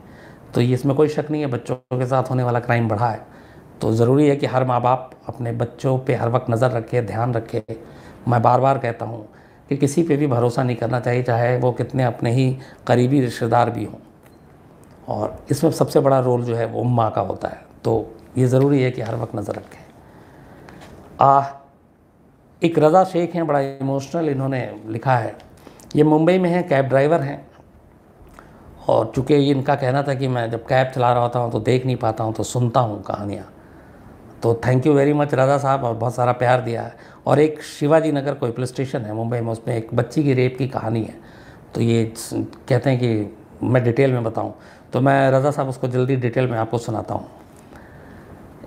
तो ये इसमें कोई शक नहीं है, बच्चों के साथ होने वाला क्राइम बढ़ा है, तो ज़रूरी है कि हर माँ बाप अपने बच्चों पे हर वक्त नज़र रखे, ध्यान रखे। मैं बार बार कहता हूँ कि किसी पे भी भरोसा नहीं करना चाहिए, चाहे वो कितने अपने ही करीबी रिश्तेदार भी हों, और इसमें सबसे बड़ा रोल जो है वो माँ का होता है। तो ये ज़रूरी है कि हर वक्त नज़र रखें। एक रज़ा शेख हैं, बड़ा इमोशनल इन्होंने लिखा है। ये मुंबई में हैं, कैब ड्राइवर हैं, और चूँकि इनका कहना था कि मैं जब कैब चला रहा होता हूँ तो देख नहीं पाता हूँ, तो सुनता हूँ कहानियाँ। तो थैंक यू वेरी मच रज़ा साहब, और बहुत सारा प्यार दिया है। और एक शिवाजी नगर कोई पुलिस स्टेशन है मुंबई में, उसमें एक बच्ची की रेप की कहानी है, तो ये कहते हैं कि मैं डिटेल में बताऊँ, तो मैं रज़ा साहब उसको जल्दी डिटेल में आपको सुनाता हूँ।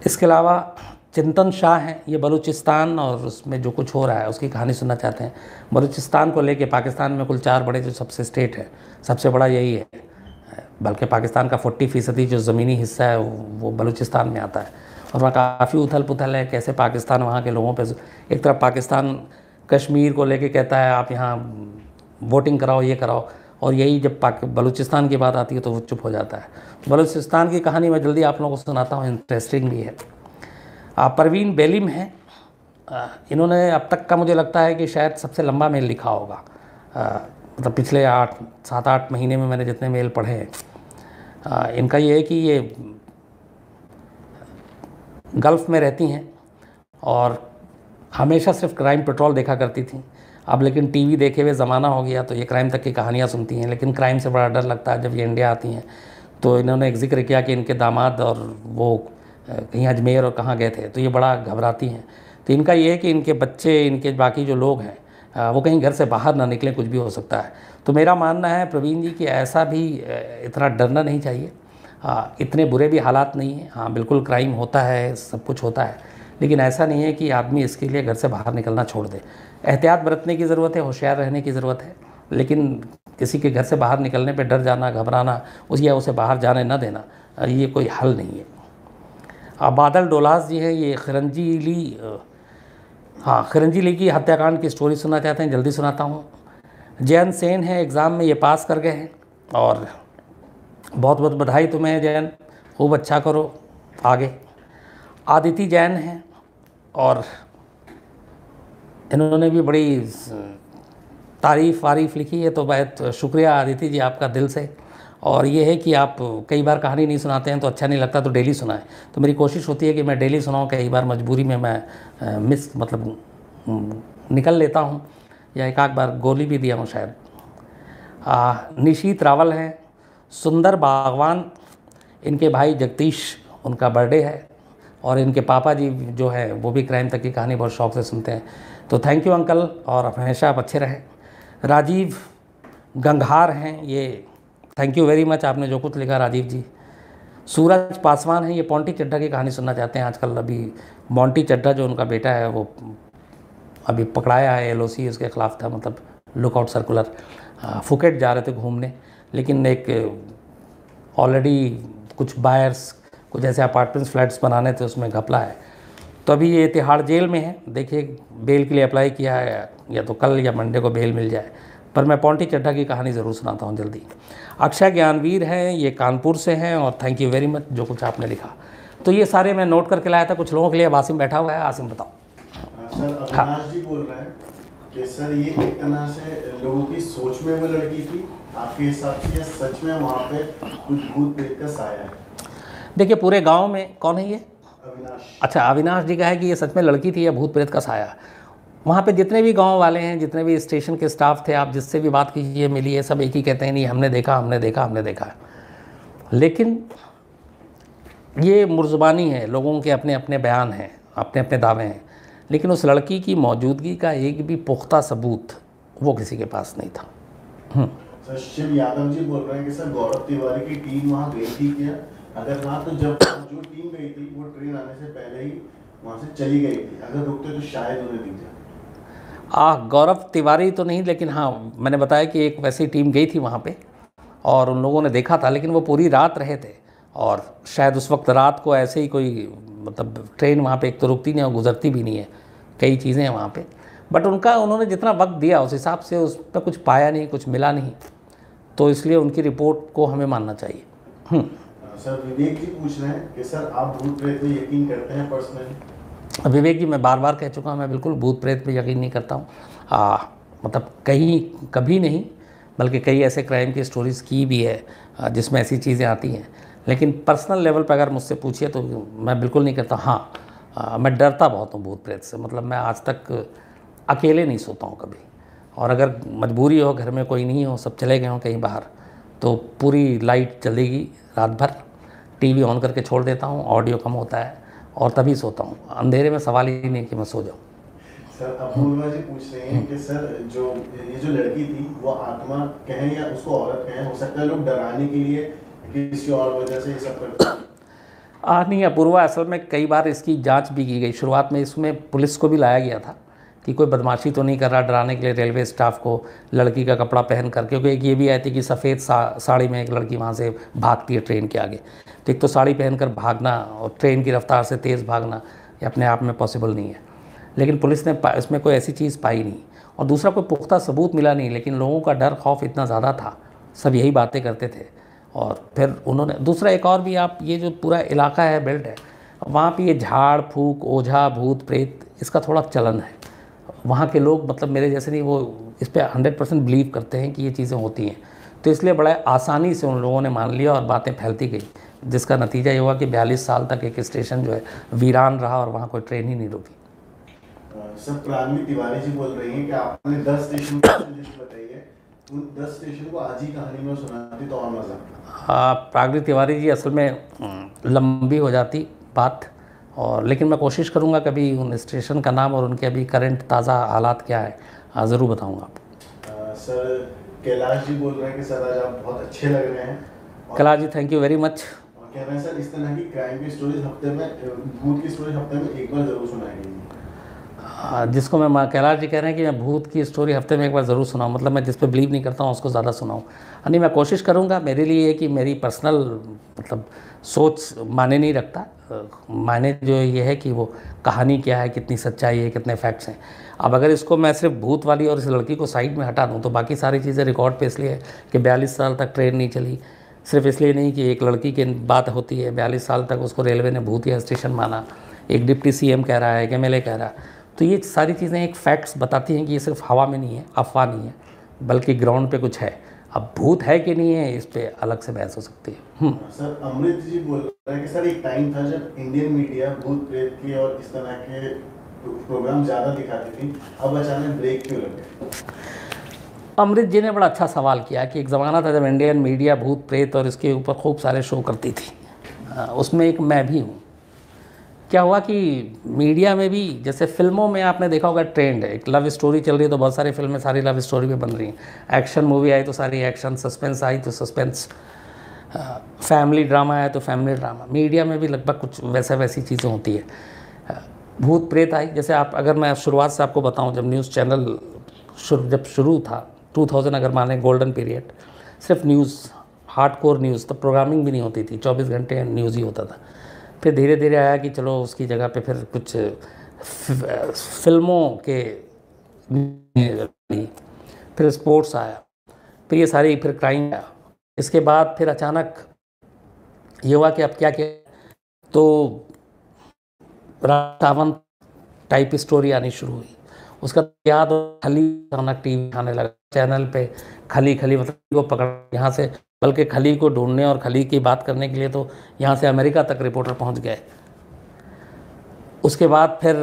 इसके अलावा चिंतन शाह हैं, ये बलूचिस्तान और उसमें जो कुछ हो रहा है उसकी कहानी सुनना चाहते हैं। बलूचिस्तान को लेके, पाकिस्तान में कुल 4 बड़े जो सबसे स्टेट है, सबसे बड़ा यही है, बल्कि पाकिस्तान का 40% जो ज़मीनी हिस्सा है वो बलूचिस्तान में आता है, और वहाँ काफ़ी उथल पुथल है, कैसे पाकिस्तान वहाँ के लोगों पे, एक तरफ पाकिस्तान कश्मीर को लेके कहता है आप यहाँ वोटिंग कराओ, ये कराओ, और यही जब बलूचिस्तान की बात आती है तो वो चुप हो जाता है। तो बलूचिस्तान की कहानी मैं जल्दी आप लोगों को सुनाता हूँ, इंटरेस्टिंग भी है। परवीन बेलिम हैं, इन्होंने अब तक का मुझे लगता है कि शायद सबसे लंबा मेल लिखा होगा, मतलब पिछले 7-8 महीने में मैंने जितने मेल पढ़े हैं। इनका ये है कि ये गल्फ़ में रहती हैं और हमेशा सिर्फ क्राइम पेट्रोल देखा करती थी। अब लेकिन टीवी देखे हुए ज़माना हो गया तो ये क्राइम तक की कहानियाँ सुनती हैं, लेकिन क्राइम से बड़ा डर लगता है जब ये इंडिया आती हैं। तो इन्होंने एक जिक्र किया कि इनके दामाद और वो कहीं अजमेर और कहाँ गए थे, तो ये बड़ा घबराती हैं। तो इनका ये है कि इनके बच्चे, इनके बाकी जो लोग हैं वो कहीं घर से बाहर ना निकलें, कुछ भी हो सकता है। तो मेरा मानना है प्रवीण जी कि ऐसा भी इतना डरना नहीं चाहिए, इतने बुरे भी हालात नहीं हैं। हाँ बिल्कुल क्राइम होता है, सब कुछ होता है, लेकिन ऐसा नहीं है कि आदमी इसके लिए घर से बाहर निकलना छोड़ दे। एहतियात बरतने की ज़रूरत है, होशियार रहने की ज़रूरत है, लेकिन किसी के घर से बाहर निकलने पे डर जाना, घबराना, उसे बाहर जाने न देना, ये कोई हल नहीं है। बादल डोलास जी हैं, ये खिरंजीली की हत्याकांड की स्टोरी सुनना चाहते हैं, जल्दी सुनाता हूँ। जयंत सेन है, एग्ज़ाम में ये पास कर गए हैं, और बहुत बहुत बधाई तुम्हें जयंत, खूब अच्छा करो आगे। आदिति जैन हैं, और इन्होंने भी बड़ी तारीफ़ लिखी है, तो बहुत शुक्रिया आदिति जी आपका दिल से। और ये है कि आप कई बार कहानी नहीं सुनाते हैं तो अच्छा नहीं लगता, तो डेली सुनाएं। तो मेरी कोशिश होती है कि मैं डेली सुनाऊं, कई बार मजबूरी में मैं निकल लेता हूं, या एक आध बार गोली भी दिया हूं शायद। निशीत रावल हैं, सुंदर बागवान, इनके भाई जगदीश, उनका बर्थडे है, और इनके पापा जी जो है वो भी क्राइम तक की कहानी बहुत शौक़ से सुनते हैं। तो थैंक यू अंकल, और हमेशा आप अच्छे रहें। राजीव गंगहार हैं, ये थैंक यू वेरी मच, आपने जो कुछ लिखा राजीव जी। सूरज पासवान है, ये पोंटी चड्ढा की कहानी सुनना चाहते हैं। आजकल अभी मोंटी चड्ढा जो उनका बेटा है वो अभी पकड़ाया है, LOC उसके ख़िलाफ़ था, मतलब लुकआउट सर्कुलर। फुकेट जा रहे थे घूमने, लेकिन एक ऑलरेडी कुछ बायर्स कुछ ऐसे अपार्टमेंट्स फ्लैट्स बनाने थे, उसमें घपला है। तो अभी ये तिहाड़ जेल में है, देखिए बेल के लिए अप्लाई किया है, या तो कल या मंडे को बेल मिल जाए। पर मैं पॉन्टी चड्ढा की कहानी ज़रूर सुनाता हूँ जल्दी। अक्षय ज्ञानवीर हैं, ये कानपुर से हैं, और थैंक यू वेरी मच जो कुछ आपने लिखा। तो ये सारे मैं नोट करके लाया था कुछ लोगों के लिए। अब आसिम बैठा हुआ है, आसिम बताओ। सर अविनाश जी बोल रहे हैं कि सर ये एक तरह से लोगों की सोच में वो लड़की थी, आपके हिसाब से ये सच में वहाँ पे कुछ भूत प्रेत का साया है? देखिए पूरे गांव में कौन है ये? अविनाश। अच्छा, अविनाश जी का है कि ये सच में लड़की थी या भूत प्रेत का साया। वहाँ पे जितने भी गांव वाले हैं, जितने भी स्टेशन के स्टाफ थे, आप जिससे भी बात कीजिए मिली है, सब एक ही कहते हैं नहीं हमने देखा हमने देखा हमने देखा। लेकिन ये मुर्जुबानी है, लोगों के अपने अपने बयान हैं, अपने अपने दावे हैं, लेकिन उस लड़की की मौजूदगी का एक भी पुख्ता सबूत वो किसी के पास नहीं था। सर शिव यादव जी बोल रहे हैं कि सर गौरव तिवारी की टीम वहाँ गई थी क्या? अगर हाँ, तो जब जो टीम गई थी वो ट्रेन आने से पहले ही वहाँ से चली गई थी, अगर रुकते तो शायद उन्हें दिख जाए। गौरव तिवारी तो नहीं, लेकिन हाँ मैंने बताया कि एक वैसी टीम गई थी वहाँ पे और उन लोगों ने देखा था, लेकिन वो पूरी रात रहे थे और शायद उस वक्त रात को ऐसे ही कोई मतलब ट्रेन वहाँ पे एक तो रुकती नहीं और गुजरती भी नहीं है, कई चीज़ें हैं वहाँ पे। बट उन्होंने जितना वक्त दिया उस हिसाब से उस पर कुछ पाया नहीं, कुछ मिला नहीं, तो इसलिए उनकी रिपोर्ट को हमें मानना चाहिए। सर विवेक जी पूछ रहे हैं कि सर आप भूत प्रेत में यकीन करते हैं पर्सनली? विवेक जी, मैं बार बार कह चुका हूँ, मैं बिल्कुल भूत प्रेत पे यकीन नहीं करता हूँ। मतलब कहीं कभी नहीं, बल्कि कई ऐसे क्राइम की स्टोरीज़ की भी है जिसमें ऐसी चीज़ें आती हैं, लेकिन पर्सनल लेवल पर अगर मुझसे पूछिए तो मैं बिल्कुल नहीं करता। हाँ, मैं डरता बहुत हूँ भूत प्रेत से। मतलब मैं आज तक अकेले नहीं सोता हूँ कभी, और अगर मजबूरी हो, घर में कोई नहीं हो, सब चले गए हों कहीं बाहर, तो पूरी लाइट चलेगी रात भर, टीवी ऑन करके छोड़ देता हूँ, ऑडियो कम होता है और तभी सोता हूँ। अंधेरे में सवाल ही नहीं कि मैं सो जाऊँ। सर अपूर्वा जी पूछ रहे हैं कि सर ये जो लड़की थी वो आत्मा कहें या उसको औरत कहें, हो सकता है लोग डराने के लिए किसी और वजह से ये सब करते हैं? नहीं अपूर्वा, असल में कई बार इसकी जांच भी की गई। शुरुआत में इसमें पुलिस को भी लाया गया था कि कोई बदमाशी तो नहीं कर रहा, डराने के लिए रेलवे स्टाफ को लड़की का कपड़ा पहन कर, क्योंकि एक ये भी आई थी कि सफ़ेद साड़ी में एक लड़की वहाँ से भागती है ट्रेन के आगे। तो एक तो साड़ी पहनकर भागना और ट्रेन की रफ्तार से तेज़ भागना ये अपने आप में पॉसिबल नहीं है, लेकिन पुलिस ने इसमें कोई ऐसी चीज़ पाई नहीं, और दूसरा कोई पुख्ता सबूत मिला नहीं। लेकिन लोगों का डर खौफ इतना ज़्यादा था, सब यही बातें करते थे। और फिर उन्होंने दूसरा एक और भी, आप ये जो पूरा इलाका है बेल्ट है, वहाँ पे ये झाड़ फूक ओझा भूत प्रेत इसका थोड़ा चलन है। वहाँ के लोग मतलब मेरे जैसे नहीं, वो इस पर 100% बिलीव करते हैं कि ये चीज़ें होती हैं, तो इसलिए बड़ा आसानी से उन लोगों ने मान लिया और बातें फैलती गई, जिसका नतीजा ये हुआ कि 42 साल तक एक स्टेशन जो है वीरान रहा और वहाँ कोई ट्रेन ही नहीं रुकी। सर प्राग्नि तिवारी जी बोल रही हैं कि आपने 10 स्टेशन की लिस्ट बताई है, उन 10 स्टेशन को आज ही कहानी में सुनाती तो और मज़ा। प्राग्नि तिवारी जी, असल में लंबी हो जाती बात, और लेकिन मैं कोशिश करूंगा कभी उन स्टेशन का नाम और उनके अभी करंट ताज़ा हालात क्या है ज़रूर बताऊंगा आपको। सर कैलाश जी बोल रहे हैं कि सर आज आप बहुत अच्छे लग रहे हैं। Kailash ji, thank you very much. और कह रहे हैं सर इस तरह की क्राइम की स्टोरीज हफ्ते में, भूत की स्टोरी हफ्ते में एक बार ज़रूर सुनाएंगे। जिसको मैं कैलाश जी कह रहे हैं कि मैं भूत की स्टोरी हफ्ते में एक बार ज़रूर सुनाऊँ, मतलब मैं जिस पे बिलीव नहीं करता हूँ उसको ज़्यादा सुनाऊँ। नहीं, मैं कोशिश करूँगा। मेरे लिए ये कि मेरी पर्सनल मतलब सोच माने नहीं रखता, माने जो ये है कि वो कहानी क्या है, कितनी सच्चाई है, कितने फैक्ट्स हैं। अब अगर इसको मैं सिर्फ भूत वाली और इस लड़की को साइड में हटा दूँ तो बाकी सारी चीज़ें रिकॉर्ड पे इसलिए है कि 42 साल तक ट्रेन नहीं चली। सिर्फ इसलिए नहीं कि एक लड़की की बात होती है, 42 साल तक उसको रेलवे ने भूत या स्टेशन माना, एक डिप्टी CM कह रहा है, एक MLA कह रहा है। तो ये सारी चीज़ें एक फैक्ट्स बताती हैं कि ये सिर्फ हवा में नहीं है, अफवाह नहीं है, बल्कि ग्राउंड पे कुछ है। अब भूत है कि नहीं है इस पे अलग से बहस हो सकती है। सर अमृत जी बोल रहे हैं कि सर एक टाइम था जब इंडियन मीडिया भूत प्रेत की और इस तरह के प्रोग्राम ज़्यादा दिखाती थी, अब अचानक ब्रेक क्यों लग गया? अमृत जी ने बड़ा अच्छा सवाल किया कि एक ज़माना था जब इंडियन मीडिया भूत प्रेत और इसके ऊपर खूब सारे शो करती थी, उसमें एक मैं भी हूँ। क्या हुआ कि मीडिया में भी, जैसे फिल्मों में आपने देखा होगा ट्रेंड है, एक लव स्टोरी चल रही है तो बहुत सारी फिल्में सारी लव स्टोरी पे बन रही हैं, एक्शन मूवी आई तो सारी एक्शन, सस्पेंस आई तो सस्पेंस, फैमिली ड्रामा है तो फैमिली ड्रामा। मीडिया में भी लगभग कुछ वैसी चीज़ें होती है। भूत प्रेत आई, जैसे आप अगर मैं शुरुआत से आपको बताऊं, जब न्यूज़ चैनल जब शुरू था 2000, अगर माने गोल्डन पीरियड, सिर्फ न्यूज़, हार्डकोर न्यूज़, तब प्रोग्रामिंग भी नहीं होती थी, 24 घंटे न्यूज़ ही होता था। फिर धीरे धीरे आया कि चलो उसकी जगह पे फिर कुछ फिल्मों के, फिर स्पोर्ट्स आया, फिर ये सारी, फिर क्राइम आया। इसके बाद फिर अचानक ये हुआ कि अब क्या किया, तो रावण टाइप स्टोरी आनी शुरू हुई। उसका याद खली अचानक टीवी आने लगा चैनल पे, खली खली मतलब को पकड़ यहाँ से, बल्कि खली को ढूंढने और खली की बात करने के लिए तो यहाँ से अमेरिका तक रिपोर्टर पहुँच गए। उसके बाद फिर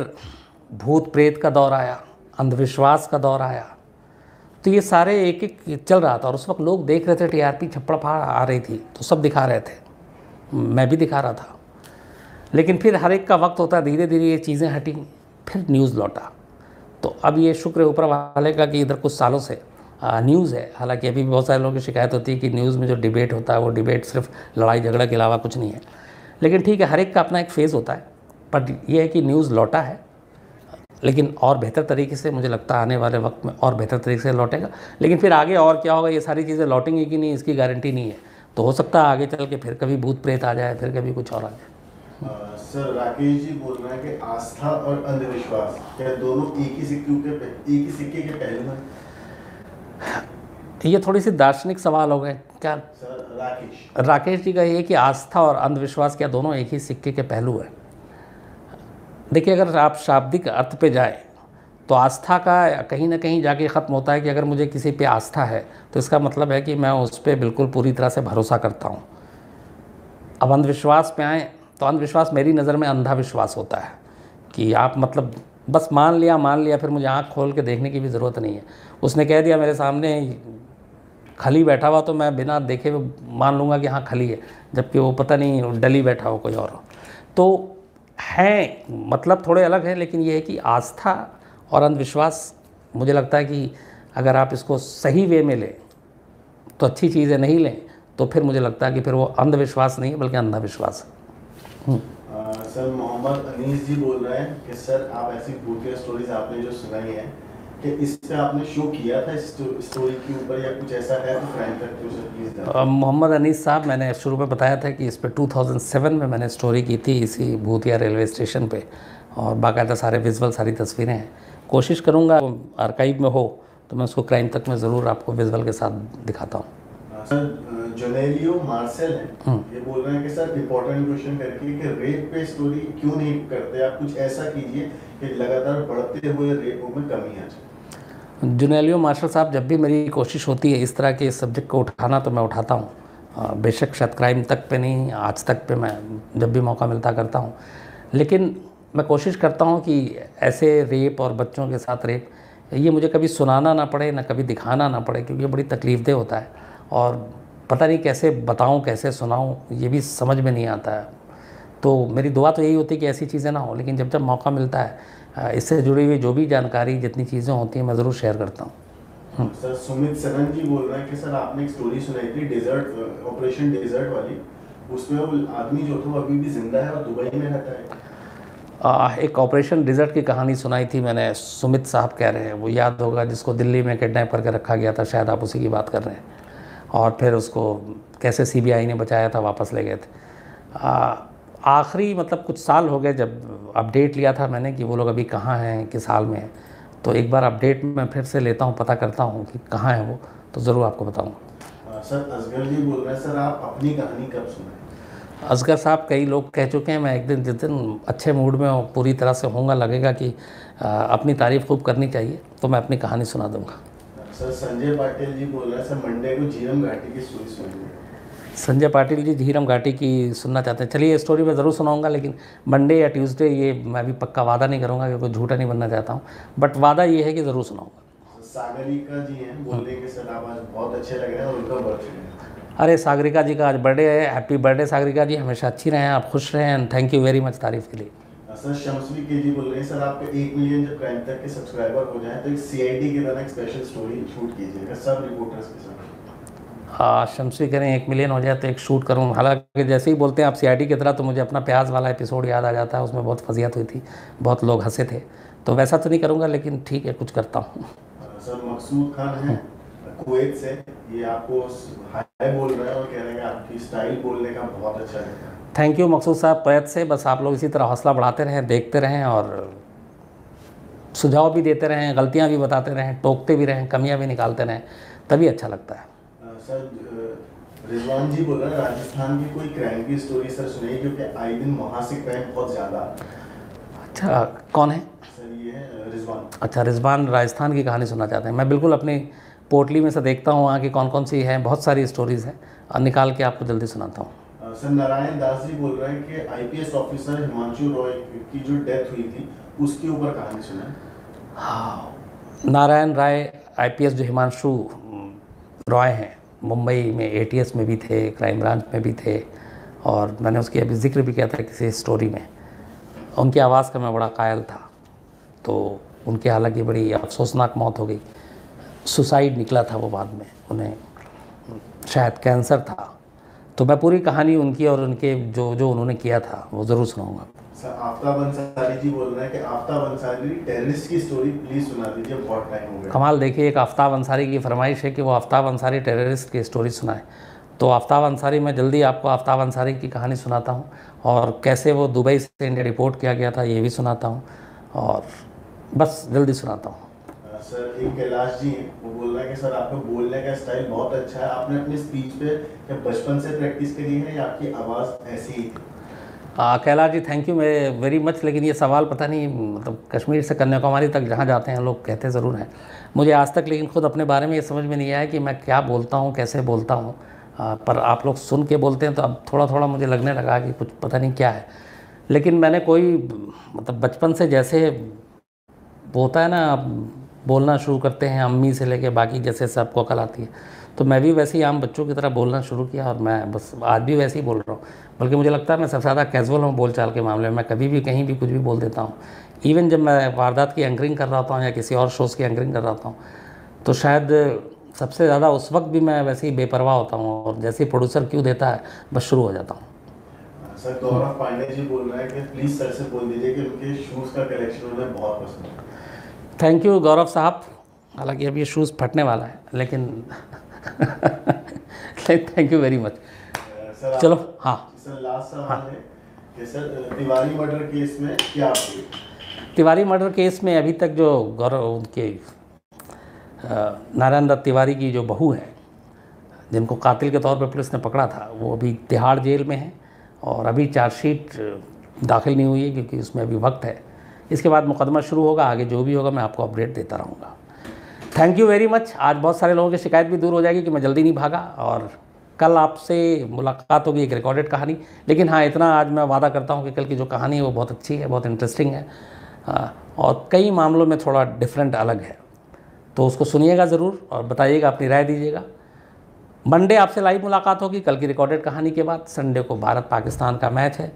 भूत प्रेत का दौर आया, अंधविश्वास का दौर आया। तो ये सारे एक एक चल रहा था और उस वक्त लोग देख रहे थे, टीआरपी छप्पड़ फाड़ आ रही थी तो सब दिखा रहे थे, मैं भी दिखा रहा था। लेकिन फिर हर एक का वक्त होता है, धीरे धीरे ये चीज़ें हटी, फिर न्यूज़ लौटा। तो अब ये शुक्र है ऊपर वाले का कि इधर कुछ सालों से न्यूज़ है। हालांकि अभी भी बहुत सारे लोगों की शिकायत होती है कि न्यूज़ में जो डिबेट होता है वो डिबेट सिर्फ लड़ाई झगड़ा के अलावा कुछ नहीं है। लेकिन ठीक है, हर एक का अपना एक फेज़ होता है, पर यह है कि न्यूज़ लौटा है, लेकिन और बेहतर तरीके से मुझे लगता है आने वाले वक्त में और बेहतर तरीके से लौटेगा। लेकिन फिर आगे और क्या होगा, ये सारी चीज़ें लौटेंगी कि नहीं इसकी गारंटी नहीं है। तो हो सकता है आगे चल के फिर कभी भूत प्रेत आ जाए, फिर कभी कुछ और आ जाए। सर राकेश जी बोल रहे हैं कि आस्था और अंधविश्वास क्या दोनों एक ही सिक्के के पहलू हैं? ये थोड़ी सी दार्शनिक सवाल हो गए क्या सर? राकेश जी का ये कि आस्था और अंधविश्वास क्या दोनों एक ही सिक्के के पहलू हैं। देखिए, अगर आप शाब्दिक अर्थ पे जाए तो आस्था का कहीं ना कहीं जाके ख़त्म होता है कि अगर मुझे किसी पे आस्था है तो इसका मतलब है कि मैं उस पर बिल्कुल पूरी तरह से भरोसा करता हूँ। अब अंधविश्वास पे आए तो अंधविश्वास मेरी नज़र में अंधा विश्वास होता है कि आप मतलब बस मान लिया, फिर मुझे आँख खोल के देखने की भी ज़रूरत नहीं है। उसने कह दिया मेरे सामने खली बैठा हुआ तो मैं बिना देखे हुए मान लूँगा कि हाँ खली है, जबकि वो पता नहीं डली बैठा हो कोई और हो। तो हैं मतलब थोड़े अलग हैं, लेकिन ये है कि आस्था और अंधविश्वास मुझे लगता है कि अगर आप इसको सही वे में लें तो अच्छी चीज़ें, नहीं लें तो फिर मुझे लगता है कि फिर वो अंधविश्वास नहीं है बल्कि अंधविश्वास है। सर मोहम्मद अनीस जी बोल रहे हैं कि सर आप ऐसी भूतिया स्टोरीज आपने जो सुनाई है कि इस पे आपने शो किया था स्टोरी के ऊपर या कुछ ऐसा है तो क्राइम तक तो सर प्लीज़। मोहम्मद अनीस साहब, मैंने शुरू में बताया था कि इस पे 2007 में मैंने स्टोरी की थी इसी भूतिया रेलवे स्टेशन पे, और बाकायदा सारे विजुअल, सारी तस्वीरें हैं। कोशिश करूँगा आर्काइव में हो तो मैं उसको क्राइम तक में ज़रूर आपको विजुअल के साथ दिखाता हूँ। सर जोनेलियो मार्सेल है, ये बोल रहे हैं कि सर इम्पोर्टेंट क्वेश्चन करके कि रेप पे स्टोरी क्यों नहीं करते आप, कुछ ऐसा कीजिए कि लगातार बढ़ते हुए रेपों में कमी आ जाए। जोनेलियो मार्शल साहब, जब भी मेरी कोशिश होती है इस तरह के सब्जेक्ट को उठाना तो मैं उठाता हूँ। बेशक शायद क्राइम तक पे नहीं, आज तक पे मैं जब भी मौका मिलता करता हूँ, लेकिन मैं कोशिश करता हूँ कि ऐसे रेप और बच्चों के साथ रेप ये मुझे कभी सुनाना ना पड़े, ना कभी दिखाना ना पड़े, क्योंकि ये बड़ी तकलीफ़देह होता है और पता नहीं कैसे बताऊँ, कैसे सुनाऊँ, ये भी समझ में नहीं आता है। तो मेरी दुआ तो यही होती है कि ऐसी चीज़ें ना हो, लेकिन जब जब मौका मिलता है इससे जुड़ी हुई जो भी जानकारी, जितनी चीज़ें होती हैं, मैं ज़रूर शेयर करता हूँ। सर सुमित सरन जी बोल रहे हैं कि सर आपने एक स्टोरी सुनाई थी डेजर्ट, ऑपरेशन डेजर्ट वाली, उसमें वो आदमी जो था वो अभी भी जिंदा है और दुबई में रहता है। एक ऑपरेशन डेजर्ट की कहानी सुनाई थी मैंने, सुमित साहब कह रहे हैं, वो याद होगा, जिसको दिल्ली में किडनैप करके रखा गया था, शायद आप उसी की बात कर रहे हैं। और फिर उसको कैसे सीबीआई ने बचाया था, वापस ले गए थे। आखिरी मतलब कुछ साल हो गए जब अपडेट लिया था मैंने कि वो लोग अभी कहाँ हैं, किस हाल में हैं। तो एक बार अपडेट मैं फिर से लेता हूँ, पता करता हूँ कि कहाँ है वो, तो ज़रूर आपको बताऊँगा। सर असगर जी बोल रहे हैं सर आप अपनी कहानी कब सुनाएं? असगर साहब, कई लोग कह चुके हैं, मैं एक दिन जिस दिन अच्छे मूड में और पूरी तरह से होऊंगा, लगेगा कि अपनी तारीफ़ खूब करनी चाहिए, तो मैं अपनी कहानी सुना दूंगा। सर संजय पाटिल जी बोल रहे हैं सर मंडे को झीरम घाटी की स्टोरी सुनिए। संजय पाटिल जी झीरम घाटी की सुनना चाहते हैं, चलिए स्टोरी मैं ज़रूर सुनाऊंगा, लेकिन मंडे या ट्यूसडे ये मैं भी पक्का वादा नहीं करूंगा, क्योंकि झूठा नहीं बनना चाहता हूं, बट वादा ये है कि ज़रूर सुनाऊंगा। सागरिका जी हैं, बोल रहे हैं कि सर आप आज बहुत अच्छे लग रहे हैं और उनका बर्थडे है। अरे सागरिका जी का आज बर्थडे है, हैप्पी बर्थडे सागरिका जी, हमेशा अच्छी रहें, आप खुश रहें, and thank you very much तारीफ़ के लिए। सर शम्सवी के जी बोल रहे हैं सर आपके 1 मिलियन जब क्राइम तक के सब्सक्राइबर हो जाएं तो एक सीआईडी की तरह एक स्पेशल स्टोरी शूट कीजिएगा सब रिपोर्टर्स के साथ। हाँ, शम्सवी करें 1 मिलियन हो जाए तो एक शूट करूँ। हालांकि जैसे ही बोलते हैं आप सीआईडी की तरह, तो मुझे अपना प्याज वाला एपिसोड याद आ जाता है, उसमें बहुत फजीहत हुई थी, बहुत लोग हंसे थे, तो वैसा तो नहीं करूँगा, लेकिन ठीक है कुछ करता हूँ। सर मकसूद खान है कुवैत से, ये आपको हाय बोल रहे हैं और कह रहे हैं आपकी स्टाइल बोलने का बहुत अच्छा है। थैंक यू मकसूद साहब कुवैत से, बस आप लोग इसी तरह हौसला बढ़ाते रहें, देखते रहें और सुझाव भी देते रहें, गलतियाँ भी बताते रहें, टोकते भी रहें, कमियाँ भी निकालते रहें, तभी अच्छा लगता है। सर रिजवान जी बोल रहे हैं राजस्थान की कोई क्राइम की स्टोरी सर सुनाई, क्योंकि आए दिन वहाँ से क्राइम बहुत ज़्यादा आता है। अच्छा, कौन है? सर ये है रिजवान। अच्छा, रिजवान राजस्थान की कहानी सुनना चाहते हैं। मैं बिल्कुल अपनी पोटली में से देखता हूँ वहाँ की कौन कौन सी हैं, बहुत सारी स्टोरीज़ हैं और निकाल के आपको जल्दी सुनाता हूँ। सर नारायण दास जी बोल रहे हैं कि आईपीएस ऑफिसर हिमांशु रॉय की जो डेथ हुई थी उसके ऊपर कहानी सुनाएं। हाँ, नारायण राय आईपीएस जो हिमांशु रॉय हैं, मुंबई में एटीएस में भी थे, क्राइम ब्रांच में भी थे, और मैंने उसकी अभी जिक्र भी किया था किसी स्टोरी में। उनकी आवाज़ का मैं बड़ा कायल था, तो उनकी हालांकि बड़ी अफसोसनाक मौत हो गई। सुसाइड निकला था वो बाद में, उन्हें शायद कैंसर था। तो मैं पूरी कहानी उनकी और उनके जो जो उन्होंने किया था वो ज़रूर सुनाऊंगा। सर आफ्ताब अंसारी जी बोल रहे हैं कि आफ्ताब अंसारी टेररिस्ट की स्टोरी प्लीज़ सुना दीजिए, बहुत टाइम हो गया। कमाल, देखिए, एक आफ्ताब अंसारी की फरमाइश है कि वो आफ्ताब अंसारी टेररिस्ट की स्टोरी सुनाए। तो आफ्ताब अंसारी, मैं जल्दी आपको आफ्ताब अंसारी की कहानी सुनाता हूँ, और कैसे वो दुबई से इंडिया रिपोर्ट किया गया था ये भी सुनाता हूँ, और बस जल्दी सुनाता हूँ। सर एक कैलाश जी हैं, वो बोल रहे हैं कि सर आपका बोलने का स्टाइल बहुत अच्छा है, आपने अपनी स्पीच पे क्या बचपन से प्रैक्टिस करी है या आपकी आवाज़ ऐसी ही थी? Kailash ji, thank you very much. लेकिन ये सवाल पता नहीं, मतलब कश्मीर से कन्याकुमारी तक जहाँ जाते हैं लोग कहते ज़रूर हैं मुझे आज तक, लेकिन खुद अपने बारे में ये समझ में नहीं आया कि मैं क्या बोलता हूँ, कैसे बोलता हूँ। पर आप लोग सुन के बोलते हैं तो अब थोड़ा थोड़ा मुझे लगने लगा कि कुछ पता नहीं क्या है। लेकिन मैंने कोई, मतलब बचपन से जैसे होता है ना, आप बोलना शुरू करते हैं अम्मी से लेके बाकी जैसे सबको अकल आती है, तो मैं भी वैसे ही आम बच्चों की तरह बोलना शुरू किया, और मैं बस आज भी वैसे ही बोल रहा हूँ। बल्कि मुझे लगता है मैं सबसे ज़्यादा कैजुअल हूँ बोलचाल के मामले में। मैं कभी भी कहीं भी कुछ भी बोल देता हूँ। इवन जब मैं वारदात की एंकरिंग कर रहा हूँ या किसी और शोज़ की एंकरिंग कर रहा हूँ, तो शायद सबसे ज़्यादा उस वक्त भी मैं वैसे ही बेपरवाह होता हूँ, और जैसे ही प्रोड्यूसर क्यों देता है बस शुरू हो जाता हूँ। सर गौरव पांडे जी बोल रहे हैं कि प्लीज़ सर से बोल दीजिए कि उनके शूज़ का कलेक्शन उन्हें बहुत पसंद है। थैंक यू गौरव साहब, हालांकि अब ये शूज़ फटने वाला है, लेकिन थैंक यू वेरी मच। चलो, हाँ सर लास्ट सवाल है कि सर तिवारी मर्डर केस में क्या अपडेट? तिवारी मर्डर केस में अभी तक जो गौरव उनके नारायण दत्त तिवारी की जो बहू है, जिनको कातिल के तौर पर पुलिस ने पकड़ा था, वो अभी तिहाड़ जेल में है, और अभी चार्जशीट दाखिल नहीं हुई है क्योंकि उसमें अभी वक्त है। इसके बाद मुकदमा शुरू होगा, आगे जो भी होगा मैं आपको अपडेट देता रहूँगा। Thank you very much. आज बहुत सारे लोगों की शिकायत भी दूर हो जाएगी कि मैं जल्दी नहीं भागा, और कल आपसे मुलाकात होगी एक रिकॉर्डेड कहानी। लेकिन हाँ, इतना आज मैं वादा करता हूँ कि कल की जो कहानी है वो बहुत अच्छी है, बहुत इंटरेस्टिंग है, और कई मामलों में थोड़ा डिफरेंट अलग है। तो उसको सुनिएगा ज़रूर और बताइएगा, अपनी राय दीजिएगा। मंडे आपसे लाइव मुलाकात होगी कल की रिकॉर्डेड कहानी के बाद। संडे को भारत पाकिस्तान का मैच है,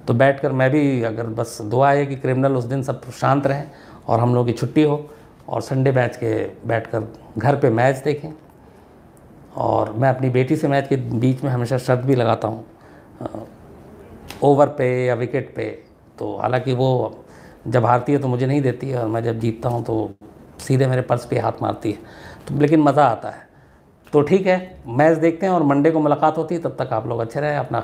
तो बैठकर मैं भी, अगर बस दुआ है कि क्रिमिनल उस दिन सब शांत रहें और हम लोगों की छुट्टी हो, और संडे मैच के बैठकर घर पे मैच देखें। और मैं अपनी बेटी से मैच के बीच में हमेशा शर्त भी लगाता हूँ, ओवर पे या विकेट पे। तो हालांकि वो जब हारती है तो मुझे नहीं देती है, और मैं जब जीतता हूँ तो सीधे मेरे पर्स पे हाथ मारती है, तो लेकिन मज़ा आता है। तो ठीक है, मैच देखते हैं और मंडे को मुलाकात होती है। तब तक आप लोग अच्छे रहें, अपना